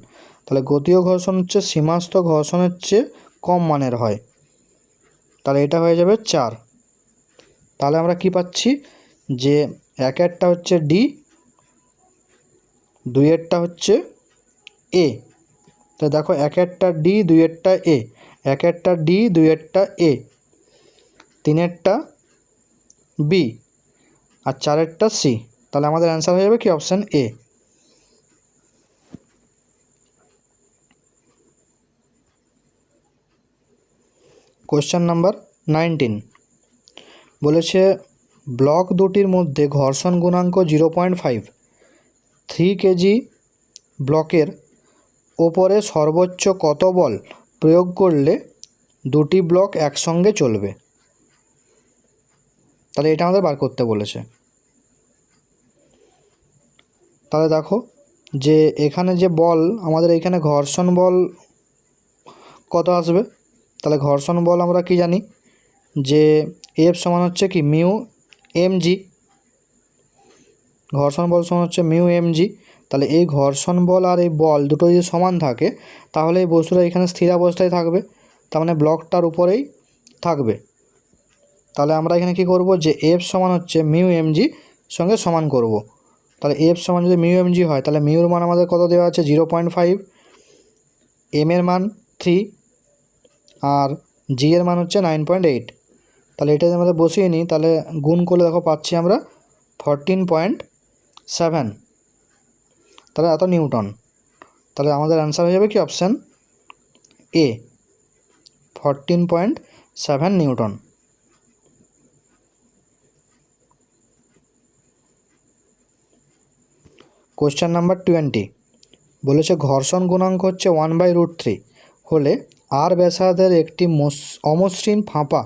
তাহলে গতীয় ঘর্ষণ হচ্ছে সীমাস্থ ঘর্ষণের চেয়ে কম মানের হয়, তাহলে এটা হয়ে যাবে 4। তাহলে আমরা কি পাচ্ছি যে 1-এরটা হচ্ছে ডি, 2-এরটা হচ্ছে এ। তো দেখো 1-এরটা ডি, 2-এরটা এ, 1-এরটা ডি, 2-এরটা এ, 3-এরটা বি আর 4-এরটা সি। তাহলে আমাদের অ্যান্সার হয়ে যাবে কি অপশান এ। কোয়েশ্চেন নাম্বার 19 বলেছে ব্লক দুটির মধ্যে ঘর্ষণ গুণাঙ্ক 0.5। 3 কেজি ব্লকের ওপরে সর্বোচ্চ কত বল প্রয়োগ করলে দুটি ব্লক একসঙ্গে চলবে? তাহলে এটা আমাদের বার করতে বলেছে। তাহলে দেখো যে এখানে যে বল আমাদের এখানে ঘর্ষণ বল কত আসবে। তাহলে ঘর্ষণ বল আমরা কি জানি যে এফ সমান হচ্ছে কি মিউ এম জি, ঘর্ষণ বল সমান হচ্ছে মিউ এম জি। তাহলে এই ঘর্ষণ বল আর এই বল দুটো যদি সমান থাকে তাহলে এই বস্তুটা এখানে স্থির অবস্থায় থাকবে, তার মানে ব্লকটার উপরেই থাকবে। তাহলে আমরা এখানে কি করব যে এফ সমান হচ্ছে মিউ এম জি সঙ্গে সমান করব। তাহলে এফ সমান যদি মিউ এম জি হয় তাহলে মিউর মান আমাদের কত দেওয়া আছে 0.5, এম এর মান 3 আর জি এর মান হচ্ছে 9.8। তাহলে এটা যদি আমাদের বসিয়ে নিই তাহলে গুণ করলে দেখো পাচ্ছি আমরা 14.7, তাহলে এত নিউটন। তাহলে আমাদের অ্যান্সার হয়ে যাবে কি অপশান এ 14.7 নিউটন। কোয়েশ্চেন নাম্বার 20 বলেছে ঘর্ষণ গুণাঙ্ক হচ্ছে 1/√3 হলে আর ব্যাসার্ধের একটি অমসৃণ ফাঁপা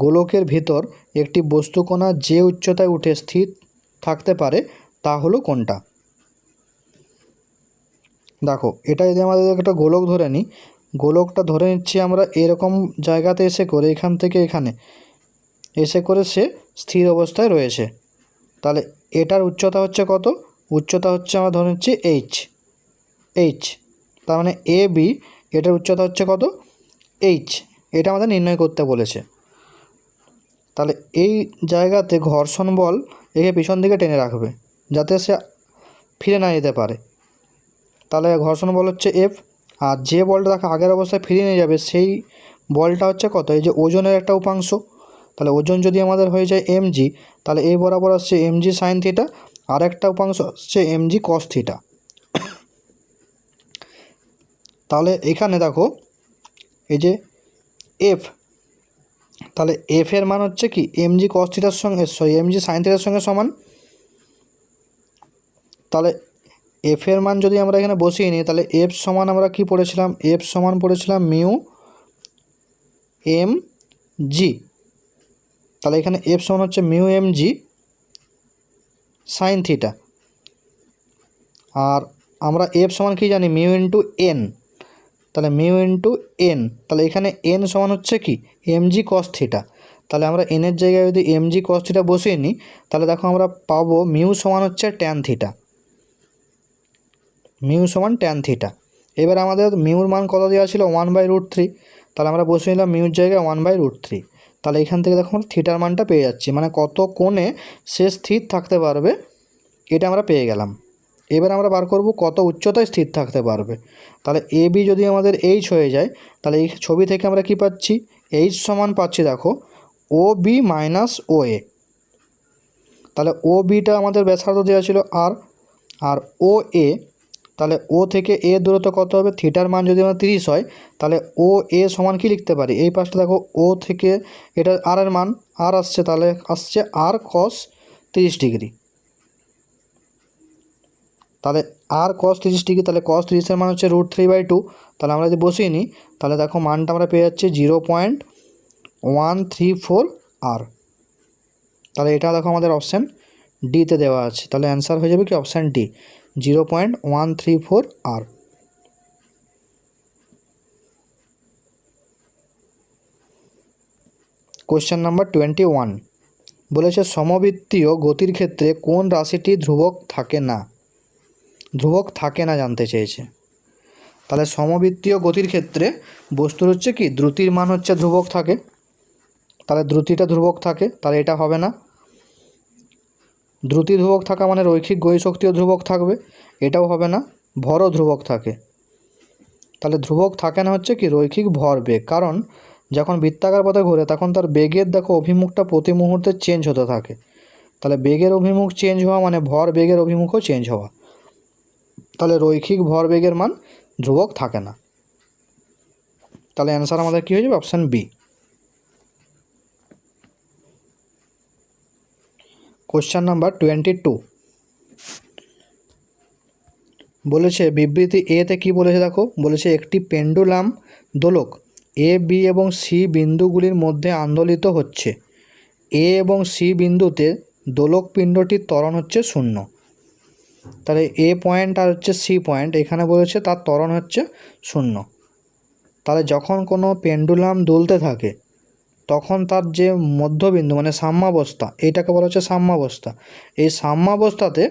গোলকের ভিতর একটি বস্তুকণা যে উচ্চতায় উঠে স্থির থাকতে পারে তা হলো কোনটা? দেখো এটা যদি আমাদের একটা গোলক ধরে নিই, গোলকটা ধরে নিচ্ছি আমরা এরকম জায়গাতে এসে করে এখান থেকে এখানে এসে করে সে স্থির অবস্থায় রয়েছে। তাহলে এটার উচ্চতা হচ্ছে কত, উচ্চতা হচ্ছে আমরা ধরে নিচ্ছি এইচ, তার মানে এ বি এটার উচ্চতা হচ্ছে কত এইচ, এটা আমাদের নির্ণয় করতে বলেছে। তাহলে এই জায়গাতে ঘর্ষণ বল একে পিছন দিকে টেনে রাখবে যাতে সে ফিরে না যেতে পারে। তাহলে ঘর্ষণ বল হচ্ছে এফ। আর যে বলটা তাকে আগের অবস্থায় ফিরিয়ে নিয়ে যাবে সেই বলটা হচ্ছে কত, এই যে ওজনের একটা উপাংশ। তাহলে ওজন যদি আমাদের হয়ে যায় mg, তাহলে এই বরাবর আসছে mg সাইন থিটা, আর একটা উপাংশ আসছে mg কস থিটা। তাহলে এখানে দেখো এই যে এফ, তাহলে এফ এর মান হচ্ছে কি mg কস থিটার সঙ্গে mg সাইন থিটার সঙ্গে সমান। তাহলে এফ এর মান যদি আমরা এখানে বসিয়ে নিই, তাহলে এফ সমান আমরা কি পড়েছিলাম, এফ সমান পড়েছিলাম মিউ এম জি। তাহলে এখানে এফ সমান হচ্ছে mu m g sine theta. আর আমরা এফ সমান কি জানি, মিউ ইন্টু এন। তাহলে মিউ ইন্টু এন, তাহলে এখানে এন সমান হচ্ছে কি এম জি কস থিটা। তাহলে আমরা এনের জায়গায় যদি এম জি কস থিটা বসিয়ে নিই, তাহলে দেখো আমরা পাবো মিউ সমান হচ্ছে ট্যান থিটা, মিউ সমান ট্যান থিটা। এবার আমাদের মিউর মান কত দেওয়া ছিল, 1/√3। তাহলে আমরা বসে নিলাম মিউর জায়গায় 1/√3। তাহলে এখান থেকে দেখো আমরা থিটার মানটা পেয়ে যাচ্ছি, মানে কত কোণে সে স্থির থাকতে পারবে এটা আমরা পেয়ে গেলাম। এবার আমরা বার করব কত উচ্চতায় স্থির থাকতে পারবে। তাহলে এ বি যদি আমাদের এইচ হয়ে যায়, তাহলে এই ছবি থেকে আমরা কি পাচ্ছি, এইচ সমান পাচ্ছি দেখো ও বি মাইনাস ও এ। তাহলে ও বিটা আমাদের ব্যাসার্ধ দেওয়া ছিল আর ও এ, তাহলে ও থেকে এ দূরত্ব কত হবে, থিটার মান যদি আমরা 30 হয়, তাহলে ও এ সমান কি লিখতে পারি, এই পাশটা দেখো ও থেকে এটা আর এর মান আর আসছে, তাহলে আসছে আর কস 30 ডিগ্রি। তাহলে আর কস 30 ডিগ্রি, তাহলে কস 30-এর মান হচ্ছে √3/2। তাহলে আমরা যদি বসিয়ে নিই, তাহলে দেখো মানটা আমরা পেয়ে যাচ্ছি 0.134 আর। তাহলে এটা দেখো আমাদের অপশান ডিতে দেওয়া আছে। তাহলে অ্যান্সার হয়ে যাবে কি অপশান ডি, 0.134 আর। কোশ্চেন নাম্বার 21 বলেছে সমবৃত্তীয় গতির ক্ষেত্রে কোন রাশিটি ধ্রুবক থাকে না, ধ্রুবক থাকে না জানতে চেয়েছে। তাহলে সমবৃত্তীয় গতির ক্ষেত্রে বস্তুর হচ্ছে কি দ্রুতির মান হচ্ছে ধ্রুবক থাকে, তাহলে দ্রুতিটা ধ্রুবক থাকে, তাহলে এটা হবে না। দ্রুতি ধ্রুবক থাকা মানে রৈখিক গতিশক্তিও ধ্রুবক থাকবে, এটাও হবে না। ভরও ধ্রুবক থাকে, তাহলে ধ্রুবক থাকে না হচ্ছে কি রৈখিক ভরবেগ, কারণ যখন বৃত্তাকার পথে ঘোরে তখন তার বেগের দেখো অভিমুখটা প্রতি মুহূর্তে চেঞ্জ হতে থাকে। তাহলে বেগের অভিমুখ চেঞ্জ হওয়া মানে ভর বেগের অভিমুখও চেঞ্জ হওয়া, তাহলে রৈখিক ভরবেগের মান ধ্রুবক থাকে না। তাহলে অ্যান্সার আমাদের কী হয়ে যাবে, অপশান বি। কোশ্চেন নাম্বার 22 বলেছে বিবৃতি এতে কি বলেছে দেখো, বলেছে একটি পেন্ডুলাম দোলক এ বি এবং সি বিন্দুগুলির মধ্যে আন্দোলিত হচ্ছে। এ এবং সি বিন্দুতে দোলক পিণ্ডটির ত্বরণ হচ্ছে 0। তাহলে এ পয়েন্ট আর হচ্ছে সি পয়েন্ট, এখানে বলেছে তার ত্বরণ হচ্ছে 0। তাহলে যখন কোনো পেন্ডুলাম দুলতে থাকে তখন তার যে মধ্যবিন্দু মানে সাম্যাবস্থা, এইটাকে বলা হচ্ছে সাম্যাবস্থা, এই সাম্যাবস্থাতে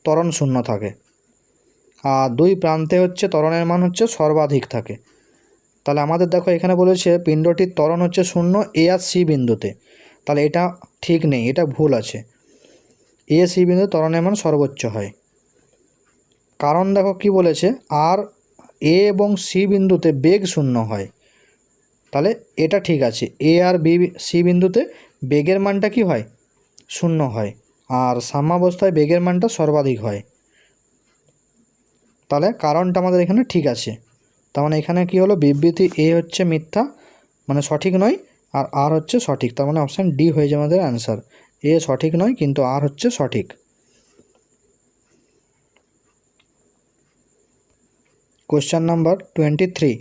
ত্বরণ 0 থাকে। আর দুই প্রান্তে হচ্ছে ত্বরণের মান হচ্ছে সর্বাধিক থাকে। তাহলে আমাদের দেখো এখানে বলেছে পিণ্ডটির ত্বরণ হচ্ছে 0 এ আর সি বিন্দুতে, তাহলে এটা ঠিক নেই, এটা ভুল আছে। এ সি বিন্দু ত্বরণের মান সর্বোচ্চ হয়, কারণ দেখো কি বলেছে আর এ এবং সি বিন্দুতে বেগ 0 হয়, তাহলে এটা ঠিক আছে। এ আর বি সি বিন্দুতে বেগের মানটা কি হয় 0 হয়, আর সাম্যাবস্থায় বেগের মানটা সর্বাধিক হয়। তাহলে কারণটা আমাদের এখানে ঠিক আছে। তার মানে এখানে কি হলো, বিবৃতি এ হচ্ছে মিথ্যা মানে সঠিক নয়, আর আর হচ্ছে সঠিক, তার মানে অপশান ডি হয়ে যাবে আমাদের অ্যান্সার। এ সঠিক নয় কিন্তু আর হচ্ছে সঠিক। কোশ্চেন নাম্বার 23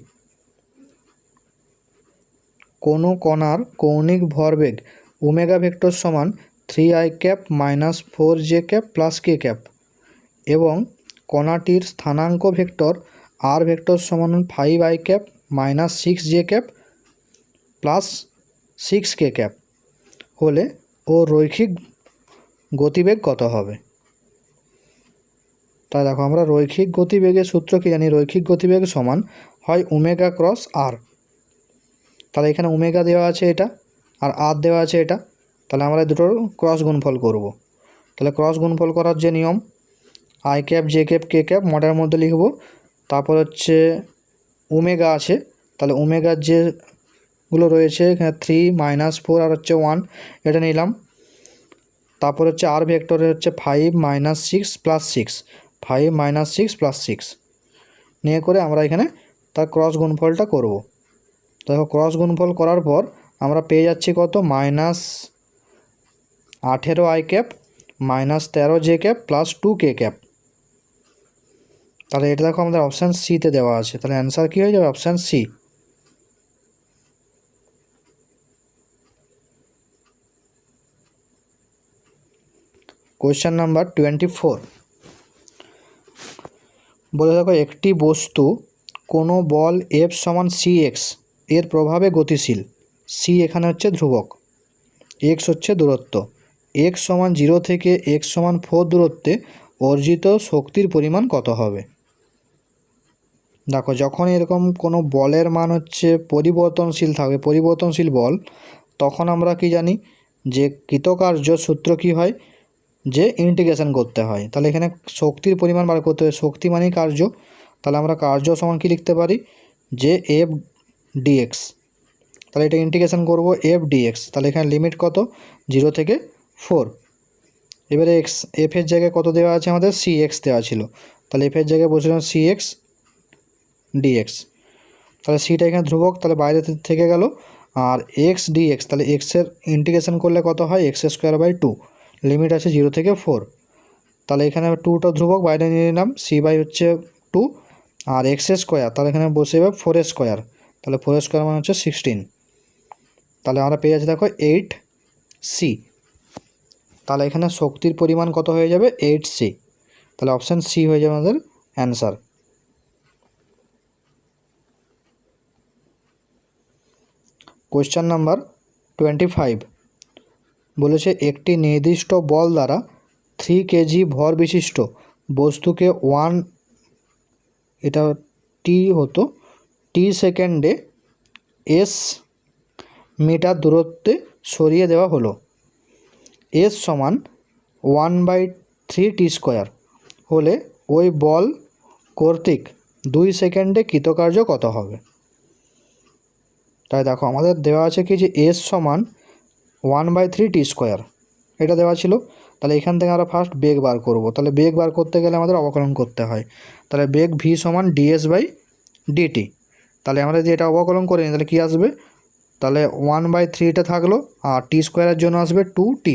কোনো কণার কৌণিক ভরবেগ ওমেগা ভেক্টর সমান 3i cap minus 4j cap plus কে ক্যাপ এবং কণাটির স্থানাঙ্ক ভেক্টর আর ভেক্টর সমান 5i cap minus 6j cap plus 6k cap হলে ও রৈখিক গতিবেগ কত হবে। তাই দেখো আমরা রৈখিক গতিবেগের সূত্র কি জানি, রৈখিক গতিবেগ সমান হয় ওমেগা ক্রস আর। তাহলে এখানে ওমেগা দেওয়া আছে এটা আর আর দেওয়া আছে এটা, তাহলে আমরা এই দুটোর ক্রস গুণফল করব। তাহলে ক্রস গুণফল করার যে নিয়ম, i cap j cap k cap মডের মধ্যে লিখব, তারপর হচ্ছে ওমেগা আছে, তাহলে ওমেগার যেগুলো রয়েছে এখানে 3 -4 আর হচ্ছে 1 এটা নিলাম। তারপর হচ্ছে আর ভেক্টরে হচ্ছে 5 - 6 + 6, 5 - 6 + 6 নিয়ে করে আমরা এখানে তার ক্রস গুণফলটা করব। দেখো ক্রস গুণফল করার পর আমরা পেয়ে যাচ্ছি কত, -18 I cap -13 J cap +2 K cap. তাহলে এটা দেখো আমাদের অপশান সিতে দেওয়া আছে, তাহলে অ্যান্সার কী হয়ে যাবে, অপশান সি। কোয়েশ্চেন নাম্বার 24 বলে দেখো একটি বস্তু কোনো বল F = cx এর প্রভাবে গতিশীল, c এখানে হচ্ছে ধ্রুবক, x হচ্ছে দূরত্ব, x = 0 থেকে x = 4 দূরত্বে অর্জিত শক্তির পরিমাণ কত হবে। দেখো যখন এরকম কোনো বলের মান হচ্ছে পরিবর্তনশীল থাকবে, পরিবর্তনশীল বল, তখন আমরা কি জানি যে কৃতকার্য সূত্র কি হয়, যে ইন্টিগ্রেশন করতে হয়। তাহলে এখানে শক্তির পরিমাণ বার করতে হবে, শক্তি মানেই কার্য, তাহলে আমরা কার্য সমান কি লিখতে পারি, যে এফ ডিএক্স। তাহলে এটা ইন্টিগ্রেশন করব এফ ডিএক্স, তাহলে এখানে লিমিট কত, 0 থেকে 4। এবারে এফের জায়গায় কত দেওয়া আছে আমাদের, cx দেওয়া ছিল, তাহলে এফের জায়গায় বসেছিলাম cx ডিএক্স, তাহলে সিটা এখানে ধ্রুবক, তাহলে বাইরে থেকে গেল, আর এক্স ডিএক্স, তাহলে এক্সের ইন্টিগ্রেশন করলে কত হয়, x²/2, লিমিট আছে 0 থেকে 4, তাহলে এখানে 2টা ধ্রুবক বাইরে নিয়ে নিলাম, c/হচ্ছে 2 আর x², তাহলে এখানে বসে যাবে 4² তাহলে 4² মানে হচ্ছে 16, তাহলে আমরা পেয়ে যাচ্ছি দেখো 8c। তাহলে এখানে শক্তির পরিমাণ কত হয়ে যাবে, 8c, তাহলে অপশান সি হয়ে যাবে আমাদের অ্যান্সার। কোয়েশ্চেন নাম্বার 25 বলেছে একটি নির্দিষ্ট বল দ্বারা 3 কেজি ভর বিশিষ্ট বস্তুকে টি সেকেন্ডে s মিটার দূরত্বে সরিয়ে দেওয়া হলো, s = 1/3t² হলে ওই বল কর্তৃক 2 সেকেন্ডে কৃতকার্য কত হবে। তাই দেখো আমাদের দেওয়া আছে কি, যে s = 1/3t², এটা দেওয়া ছিল। তাহলে এখান থেকে আমরা ফার্স্ট বেগ বার করব, তাহলে বেগ বার করতে গেলে আমাদের অবকলন করতে হয়, তাহলে বেগ v = ds/dt, তাহলে আমরা যদি এটা অবকলন করে নিই তাহলে কী আসবে, তাহলে 1/3টা থাকলো আর t² জন্য আসবে 2t,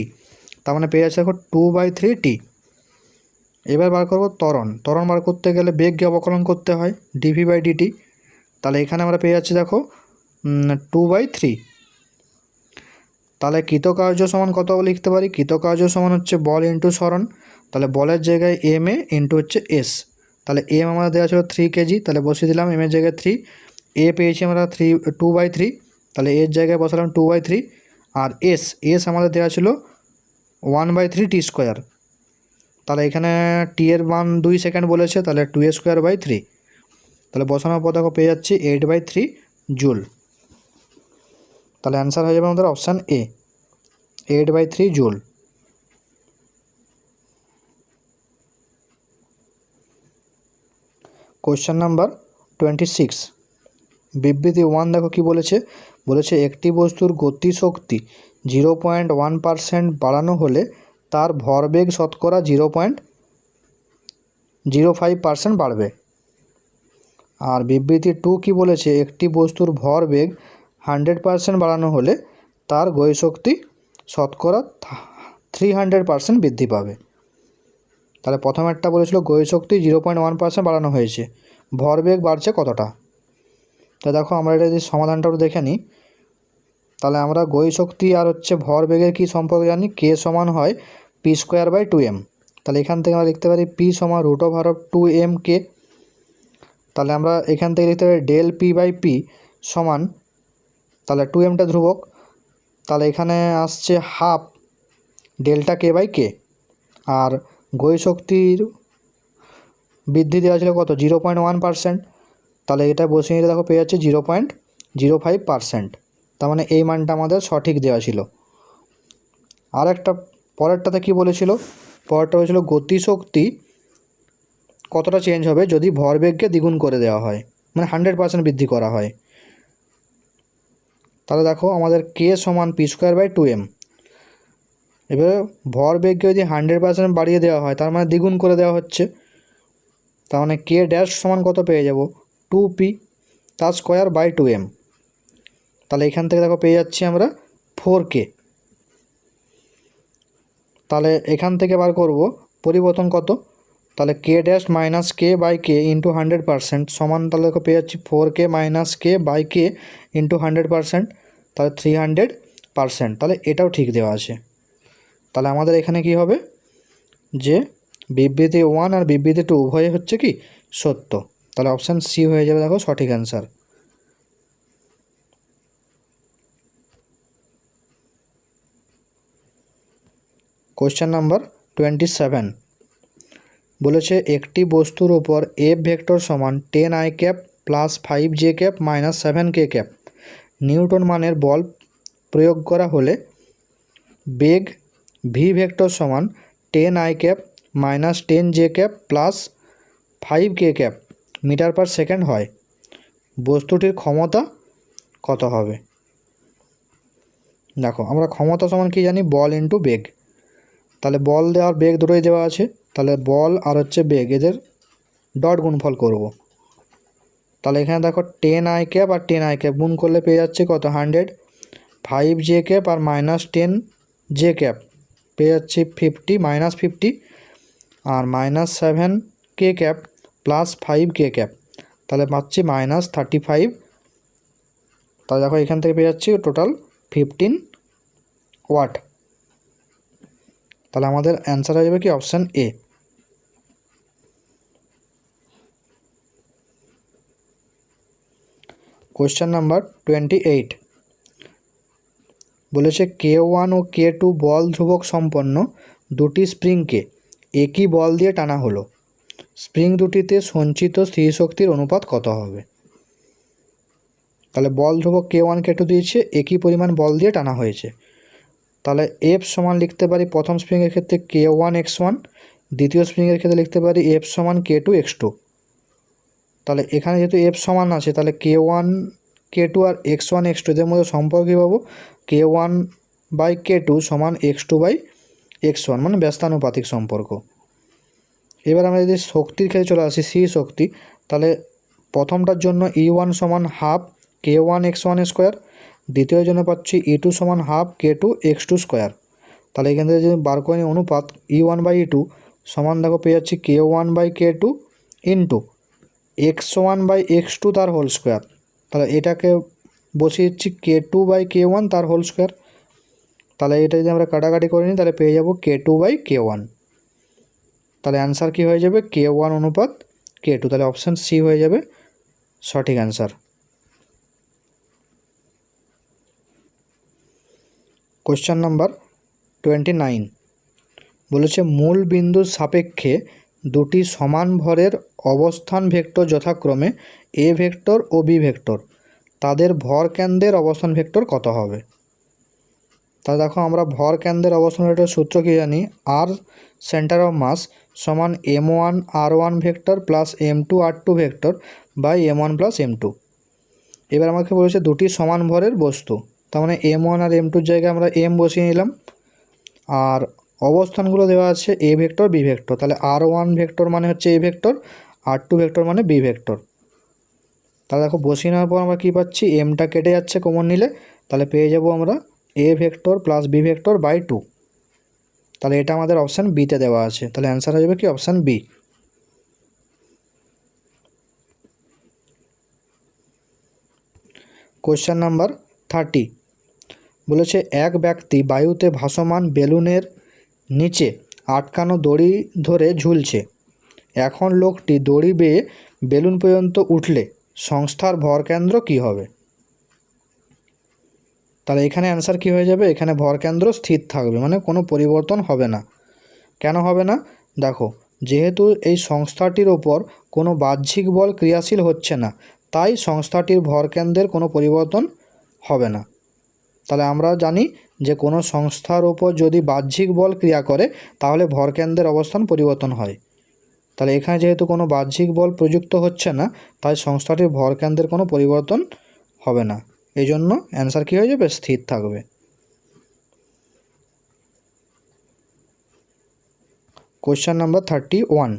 তার মানে পেয়ে যাচ্ছে দেখো 2/3t। এবার বার করবো ত্বরণ বার করতে গেলে বেগকে অবকলন করতে হয়, dv/dt, তাহলে এখানে আমরা পেয়ে যাচ্ছি দেখো 2/3। তাহলে কৃতকার্য সমান কত লিখতে পারি, কৃতকার্য সমান হচ্ছে বল ইন্টু সরণ, তাহলে বলের জায়গায় এম এ ইন্টু হচ্ছে এস, তাহলে এম আমাদের দেওয়া ছিল 3 কেজি, তাহলে বসিয়ে দিলাম এম এর জায়গায় 3, এ পেয়েছি আমরা 2/3, তাহলে এর জায়গায় বসালাম 2/3, আর এস আমাদের দেওয়া ছিল 1/3t², তাহলে এখানে টি এর মান 2 সেকেন্ড বলেছে, তাহলে 2a²/3, তাহলে বসানোর পর দেখো পেয়ে যাচ্ছি 8/3 জুল, তাহলে অ্যান্সার হয়ে যাবে আমাদের option A, 8/3 joule. Question number 26 বিবৃতি 1 দেখো কি বলেছে, বলেছে একটি বস্তুর গতিশক্তি 0.1% বাড়ানো হলে তার ভরবেগ শতকরা 0.05% বাড়বে। আর বিবৃতি 2 কি বলেছে, একটি বস্তুর ভরবেগ 100% বাড়ানো হলে তার গতিশক্তি শতকরা 300% বৃদ্ধি পাবে। তাহলে প্রথম একটা বলেছিল গতিশক্তি 0.1% বাড়ানো হয়েছে, ভরবেগ বাড়ছে কতটা। তো দেখো আমরা এটা যদি সমাধানটাও দেখে নিই, তাহলে আমরা গতিশক্তি আর হচ্ছে ভরবেগের কী সম্পর্কে জানি, k সমান হয় p²/2m, তাহলে এখান থেকে আমরা লিখতে পারি p = √2mk, তাহলে আমরা এখান থেকে লিখতে পারি del p/p সমান, তাহলে 2mটা ধ্রুবক, তাহলে এখানে আসছে হাফ ডেল্টা k/k, আর গতিশক্তির বৃদ্ধি দেওয়া ছিল কত, 0.1%, তাহলে এটা বসিয়ে নিলে দেখো পেয়ে যাচ্ছে 0.05%, তার মানে এই মানটা আমাদের সঠিক দেওয়া ছিল। আর একটা পরেরটাতে কী বলেছিল, পরেরটা বলেছিল গতিশক্তি কতটা চেঞ্জ হবে যদি ভরবেগকে দ্বিগুণ করে দেওয়া হয়, মানে 100% বৃদ্ধি করা হয়। তাহলে দেখো আমাদের কে সমান p²/2m। এবারে ভরবেগকে যদি 100% বাড়িয়ে দেওয়া হয়, তার মানে দ্বিগুণ করে দেওয়া হচ্ছে, তার মানে কে ড্যাশ সমান কত পেয়ে যাব, 2p তার স্কোয়ার/2m। তাহলে এখান থেকে দেখো পেয়ে যাচ্ছি আমরা 4k। তাহলে এখান থেকে বার করব পরিবর্তন কত, তাহলে K dash minus K by K into 100% সমান, তাহলে দেখো পেয়ে যাচ্ছি 4k minus K by K into 100%, তাহলে 300%। তাহলে এটাও ঠিক দেওয়া আছে। তাহলে আমাদের এখানে কি হবে যে বিবৃতি 1 আর বিবৃতি 2 উভয়ে হচ্ছে কি সত্য। তাহলে অপশান সি হয়ে যাবে দেখো সঠিক অ্যান্সার। কোশ্চেন নাম্বার 27 বলেছে একটি বস্তুর ওপর এফ ভেক্টর সমান 10i cap plus 5j cap minus 7k cap Newton মানের বল প্রয়োগ করা হলে বেগ ভি ভেক্টর সমান 10i cap minus 10j cap plus 5k cap metre per second হয়, বস্তুটির ক্ষমতা কত হবে। দেখো আমরা ক্ষমতা সমান কি জানি, বল ইন্টু বেগ। তাহলে বল দেওয়ার বেগ দুটোই দেওয়া আছে, তাহলে বল আর হচ্ছে বেগ এদের ডট গুণফল করব। তাহলে এখানে দেখো 10i ক্যাপ আর 10i ক্যাপ গুণ করলে পেয়ে যাচ্ছে কত 100, 5j ক্যাপ আর মাইনাস 10j ক্যাপ পেয়ে যাচ্ছে 50 মাইনাস 50, আর minus 7k cap plus 5k cap তাহলে পাচ্ছি মাইনাস 35। তাহলে দেখো এখান থেকে পেয়ে যাচ্ছি টোটাল 15 ওয়াট। তাহলে আমাদের অ্যান্সার হয়ে যাবে কি অপশান এ। কোয়েশ্চেন নাম্বার 28 বলেছে K1 ও K2 বল ধ্রুবক সম্পন্ন দুটি স্প্রিংকে একই বল দিয়ে টানা হলো, স্প্রিং দুটিতে সঞ্চিত স্থিতিশক্তির অনুপাত কত হবে। তাহলে বল ধ্রুবক K1 K2 দিয়েছে, একই পরিমাণ বল দিয়ে টানা হয়েছে। তাহলে এফ সমান লিখতে পারি প্রথম স্প্রিংয়ের ক্ষেত্রে K1 x1, দ্বিতীয় স্প্রিংয়ের ক্ষেত্রে লিখতে পারি এফ সমান K2 x2। তাহলে এখানে যেহেতু এফ সমান আছে, তাহলে K1 K2 আর x1 x2 এদের মধ্যে সম্পর্ক কী পাবো, K1/K2 সমান x2/x1, মানে ব্যস্তানুপাতিক সম্পর্ক। এবার আমরা যদি শক্তির ক্ষেত্রে চলে আসি, সি শক্তি, তাহলে প্রথমটার জন্য E1 সমান হাফ K1 x1 স্কোয়ার, দ্বিতীয়ের জন্য পাচ্ছি E2 সমান হাফ K2 x2 স্কোয়ার। তাহলে এখান থেকে যদি বার করে নিই অনুপাত E1/E2 সমান দেখো পেয়ে যাচ্ছি K1/K2 ইন্টু x1/x2 তার হোল স্কোয়ার। তাহলে এটাকে বসিয়ে দিচ্ছি K2/K1 তার হোল স্কোয়ার। তাহলে এটা যদি আমরা কাটাকাটি করে নিই তাহলে পেয়ে যাব K2/K1। তাহলে অ্যান্সার কী হয়ে যাবে, K1 অনুপাত K2। তাহলে অপশান সি হয়ে যাবে সঠিক অ্যান্সার। কোশ্চেন নাম্বার 29 বলেছে মূল বিন্দুর সাপেক্ষে দুটি সমান ভরের অবস্থান ভেক্টর যথাক্রমে এ ভেক্টর ও বি ভেক্টর, তাদের ভর কেন্দ্রের অবস্থান ভেক্টর কত হবে। তাহলে দেখো আমরা ভর কেন্দ্রের অবস্থান ভেক্টর সূত্র কী জানি, আর সেন্টার অফ মাস সমান m1 r1 vector plus m2 r2 vector by m1 plus m2। এবার আমাকে বলেছে দুটি সমান ভরের বস্তু, তার মানে m1 আর m2-র জায়গায় আমরা m বসিয়ে নিলাম, আর অবস্থানগুলো দেওয়া আছে এ ভেক্টর বি ভেক্টর। তাহলে r1 ভেক্টর মানে হচ্ছে এ ভেক্টর, r2 ভেক্টর মানে বি ভেক্টর। তাহলে দেখো বসিয়ে নেওয়ার পর আমরা কী পাচ্ছি, এমটা কেটে যাচ্ছে কমন নিলে, তাহলে পেয়ে যাব আমরা A vector plus B vector by 2। তাহলে এটা আমাদের অপশান বিতে দেওয়া আছে। তাহলে অ্যান্সার হয়ে যাবে কি অপশান বি। কোশ্চেন নাম্বার 30 বলেছে এক ব্যক্তি বায়ুতে ভাসমান বেলুনের নিচে আটকানো দড়ি ধরে ঝুলছে, এখন লোকটি দড়ি বেয়ে বেলুন পর্যন্ত উঠলে সংস্থার ভরকেন্দ্র কী হবে। তাহলে এখানে অ্যান্সার কী হয়ে যাবে, এখানে ভরকেন্দ্র স্থির থাকবে, মানে কোনো পরিবর্তন হবে না। কেন হবে না, দেখো যেহেতু এই সংস্থাটির ওপর কোনো বাহ্যিক বল ক্রিয়াশীল হচ্ছে না, তাই সংস্থাটির ভরকেন্দ্রের কোনো পরিবর্তন হবে না। তাহলে আমরা জানি যে কোনো সংস্থার উপর যদি বাহ্যিক বল ক্রিয়া করে তাহলে ভরকেন্দ্রের অবস্থান পরিবর্তন হয়। তাহলে এখানে যেহেতু কোনো বাহ্যিক বল প্রযুক্ত হচ্ছে না, তাই সংস্থাটির ভরকেন্দ্রের কোনো পরিবর্তন হবে না। এই জন্য অ্যান্সার কী হয়ে যাবে? স্থির থাকবে। কোয়েশ্চেন নাম্বার 31,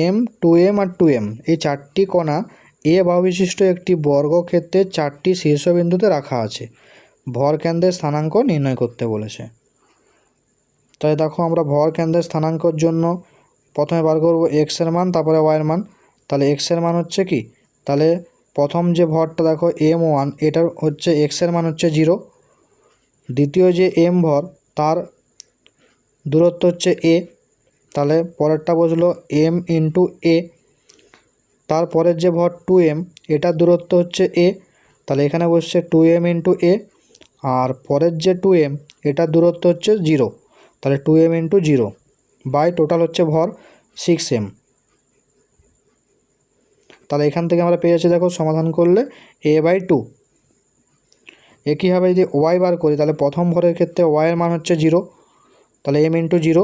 M, 2M আর 2M এই চারটি কণা এ বাহু বিশিষ্ট একটি বর্গক্ষেত্রের চারটি শীর্ষবিন্দুতে রাখা আছে। ভরকেন্দ্রের স্থানাঙ্ক নির্ণয় করতে বলেছে। তাই দেখো আমরা ভরকেন্দ্রের স্থানাঙ্কর জন্য প্রথমে বার করব এক্সের মান, তারপরে ওয়াইয়ের মান। তাহলে এক্সের মান হচ্ছে কি? তাহলে প্রথম যে ভরটা দেখো M1, এটার হচ্ছে এক্সের মান হচ্ছে 0। দ্বিতীয় যে M ভর তার দূরত্ব হচ্ছে a, তাহলে পরেরটা বসলো m ইন্টু a। তারপরের যে ভর 2m, এটার দূরত্ব হচ্ছে a, তাহলে এখানে বসছে 2m ইন্টু a। আর পরের যে 2m, এটার দূরত্ব হচ্ছে 0, তাহলে 2m ইন্টু 0 বাই টোটাল হচ্ছে ভর 6m। তাহলে এখান থেকে আমরা পেয়ে যাচ্ছি, দেখো সমাধান করলে a/2। একইভাবে যদি ওয়াই বার করি, তাহলে প্রথম ভরের ক্ষেত্রে ওয়াইয়ের মান হচ্ছে 0, তাহলে m ইন্টু 0।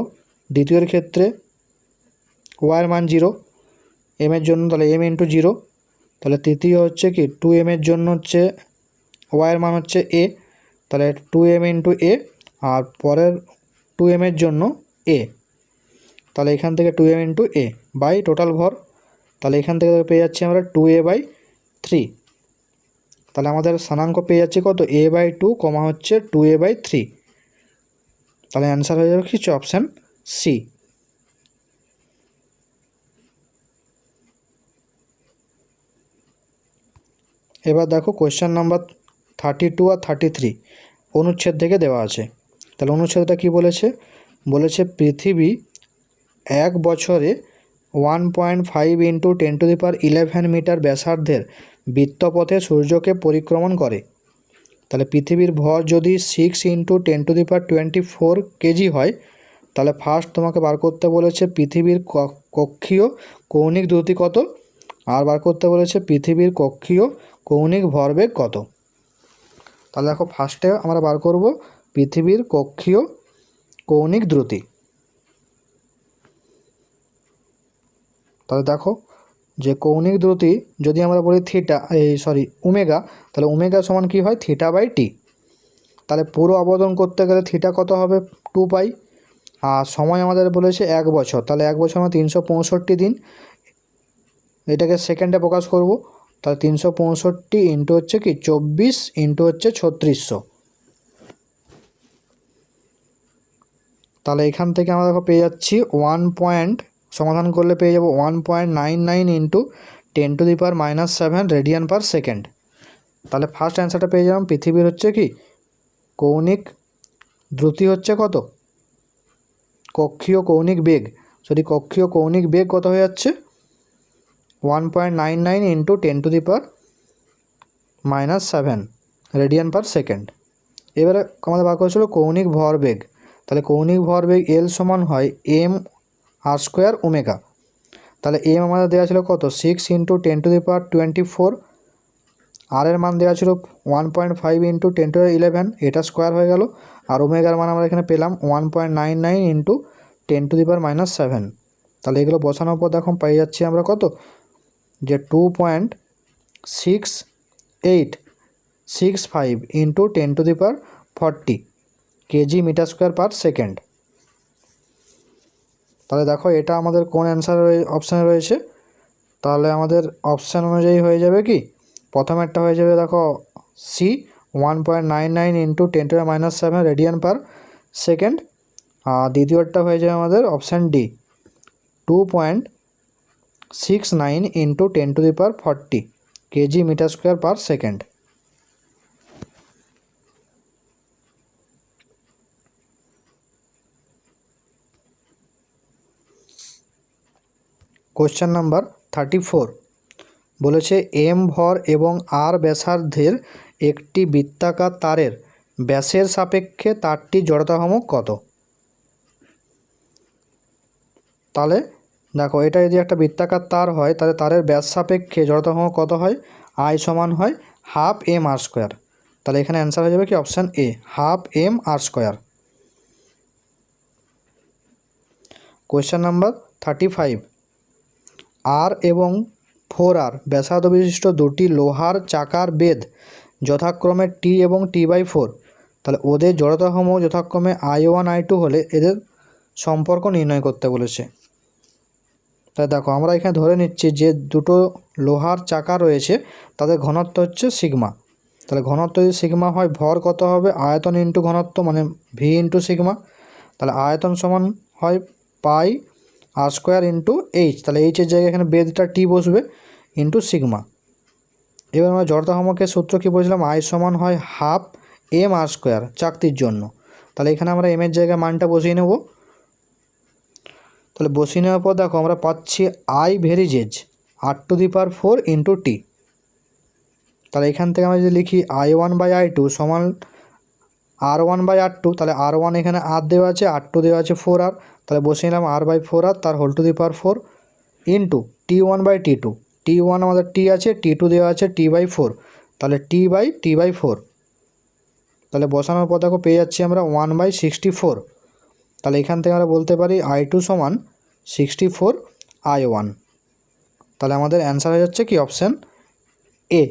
দ্বিতীয়ের ক্ষেত্রে ওয়াইয়ের মান 0 এমের জন্য, তাহলে m ইন্টু 0। তাহলে তৃতীয় হচ্ছে কি 2m এর জন্য হচ্ছে ওয়াইয়ের মান হচ্ছে a, তাহলে 2m ইন্টু a। আর পরের 2m এর জন্য a, তাহলে এখান থেকে 2m into a by total ভর। তাহলে এখান থেকে পেয়ে যাচ্ছি আমরা 2a/3। তাহলে আমাদের স্থানাঙ্ক পেয়ে যাচ্ছে কত? a/2 কমা হচ্ছে 2a/3। তাহলে অ্যান্সার হয়ে যাবে কিছু অপশান সি। এবার দেখো কোয়েশ্চেন নাম্বার 32 আর 33 অনুচ্ছেদ থেকে দেওয়া আছে। তাহলে অনুচ্ছেদটা কি বলেছে? বলেছে পৃথিবী এক বছরে 1.5 ইন্টু 10⁻11 মিটার ব্যাসার্ধের বৃত্তপথে সূর্যকে পরিক্রমণ করে। তাহলে পৃথিবীর ভর যদি 6 ইন্টু 10⁻24 কেজি হয়, তাহলে ফার্স্ট তোমাকে বার করতে বলেছে পৃথিবীর কক্ষীয় কৌণিক দ্রুতি কত, আর বার করতে বলেছে পৃথিবীর কক্ষীয় কৌণিক ভরবেগ কত। তাহলে দেখো ফার্স্টে আমরা বার করব পৃথিবীর কক্ষীয় কৌণিক দ্রুতি। তাহলে দেখো যে কৌণিক দ্রুতি যদি আমরা বলি ওমেগা, তাহলে ওমেগা সমান কি হয়? θ/t। তাহলে পুরো আবর্তন করতে গেলে থিটা কত হবে? 2π। আর সময় আমাদের বলেছে 1 বছর, তাহলে 1 বছর মানে 365 দিন। এটাকে সেকেন্ডে প্রকাশ করব, তাহলে 365 ইন্টু হচ্ছে কি 24 ইন্টু হচ্ছে 3600। তাহলে এখান থেকে আমরা দেখো পেয়ে যাচ্ছি সমাধান করলে পেয়ে যাব 1.99 ইন্টু 10⁻⁻7 রেডিয়ান পার সেকেন্ড। তাহলে ফার্স্ট অ্যান্সারটা পেয়ে যাবেন পৃথিবীর হচ্ছে কি কৌণিক দ্রুতি হচ্ছে কত? কক্ষীয় কৌণিক বেগ, কক্ষীয় কৌণিক বেগ কত হয়ে যাচ্ছে? 1.99 ইন্টু 10⁻7 রেডিয়ান পার সেকেন্ড। এবারে আমাদের বার করেছিল কৌণিক ভরবেগ। তাহলে কৌণিক ভরবেগ এল সমান হয় m/² ওমেগা। তাহলে m আমাদের দেওয়া ছিল কত? 6 ইন্টু 10⁻24। আর এর মান দেওয়া ছিল 1.5 ইন্টু 10⁻11, এটা স্কোয়ার হয়ে গেল। আর ওমেগার মান আমরা এখানে পেলাম 1.99 ইন্টু 10⁻7। তাহলে এগুলো বসানোর পর দেখো পেয়ে যাচ্ছি আমরা কত? যে 2.6865 into 10⁻40 KG metre square per second. তাহলে দেখো এটা আমাদের কোন অ্যান্সার অপশানে রয়েছে? তাহলে আমাদের অপশান অনুযায়ী হয়ে যাবে কি, প্রথমেরটা হয়ে যাবে দেখো C 1.99 into 10⁻7 radian per second. আর দ্বিতীয়টা হয়ে যাবে আমাদের option D 2.69 into 10⁻40 KG metre square per second. Question number 34 বলেছে এম ভর এবং আর ব্যাসার্ধের একটি বৃত্তাকার তারের ব্যাসের সাপেক্ষে তারটির জড়তা ভ্রামক কত? তাহলে দেখো এটা যদি একটা বৃত্তাকার তার হয়, তাহলে তারের ব্যাস সাপেক্ষে জড়তা ভ্রামক কত হয়? আই সমান হয় 12 mr²। তাহলে এখানে অ্যান্সার হয়ে যাবে কি option A, half M R square. Question number 35, আর এবং 4R ব্যাসার্ধ বিশিষ্ট দুটি লোহার চাকার বেধ যথাক্রমে টি এবং টি/4, তাহলে ওদের জড়তা সমূহ যথাক্রমে I1 I2 হলে এদের সম্পর্ক নির্ণয় করতে বলেছে। তাই দেখো আমরা এখানে ধরে নিচ্ছি যে দুটো লোহার চাকা রয়েছে তাদের ঘনত্ব হচ্ছে সিগমা। তাহলে ঘনত্ব যদি সিগমা হয়, ভর কত হবে আয়তন ইন্টু ঘনত্ব মানে ভি ইন্টু সিগমা। তাহলে আয়তন সমান হয় পাই আর স্কোয়ার ইন্টু এইচ, তাহলে এইচের জায়গায় এখানে বেধটা টি বসবে ইন্টু সিগমা। এবার আমরা জড়তা ভ্রামকের সূত্র কী বলছিলাম, আই সমান হয় হাফ এম আর স্কোয়ার চাকতির জন্য। তাহলে এখানে আমরা এমের জায়গায় মানটা বসিয়ে নেব। তাহলে বসিয়ে নেওয়ার পর দেখো আমরা পাচ্ছি আই ভেরিজেজ r⁴ ইন্টু টি। তাহলে এখান থেকে আমরা যদি লিখি I1/I2 সমান R1/R2, তাহলে R1 এখানে আর দেওয়া আছে, R2 দেওয়া আছে 4R, তাহলে বসিয়ে নিলাম R/4R তার হোল⁴ ইন্টু T1/T2, T1 আমাদের টি আছে, T2 দেওয়া আছে T/4, তাহলে T/T/4। তাহলে বসানোর পর দেখো পেয়ে যাচ্ছি আমরা 1/64। তাহলে এখান থেকে আমরা বলতে পারি I2 সমান 64 I1। তাহলে আমাদের অ্যান্সার হয়ে যাচ্ছে কি অপশান এ।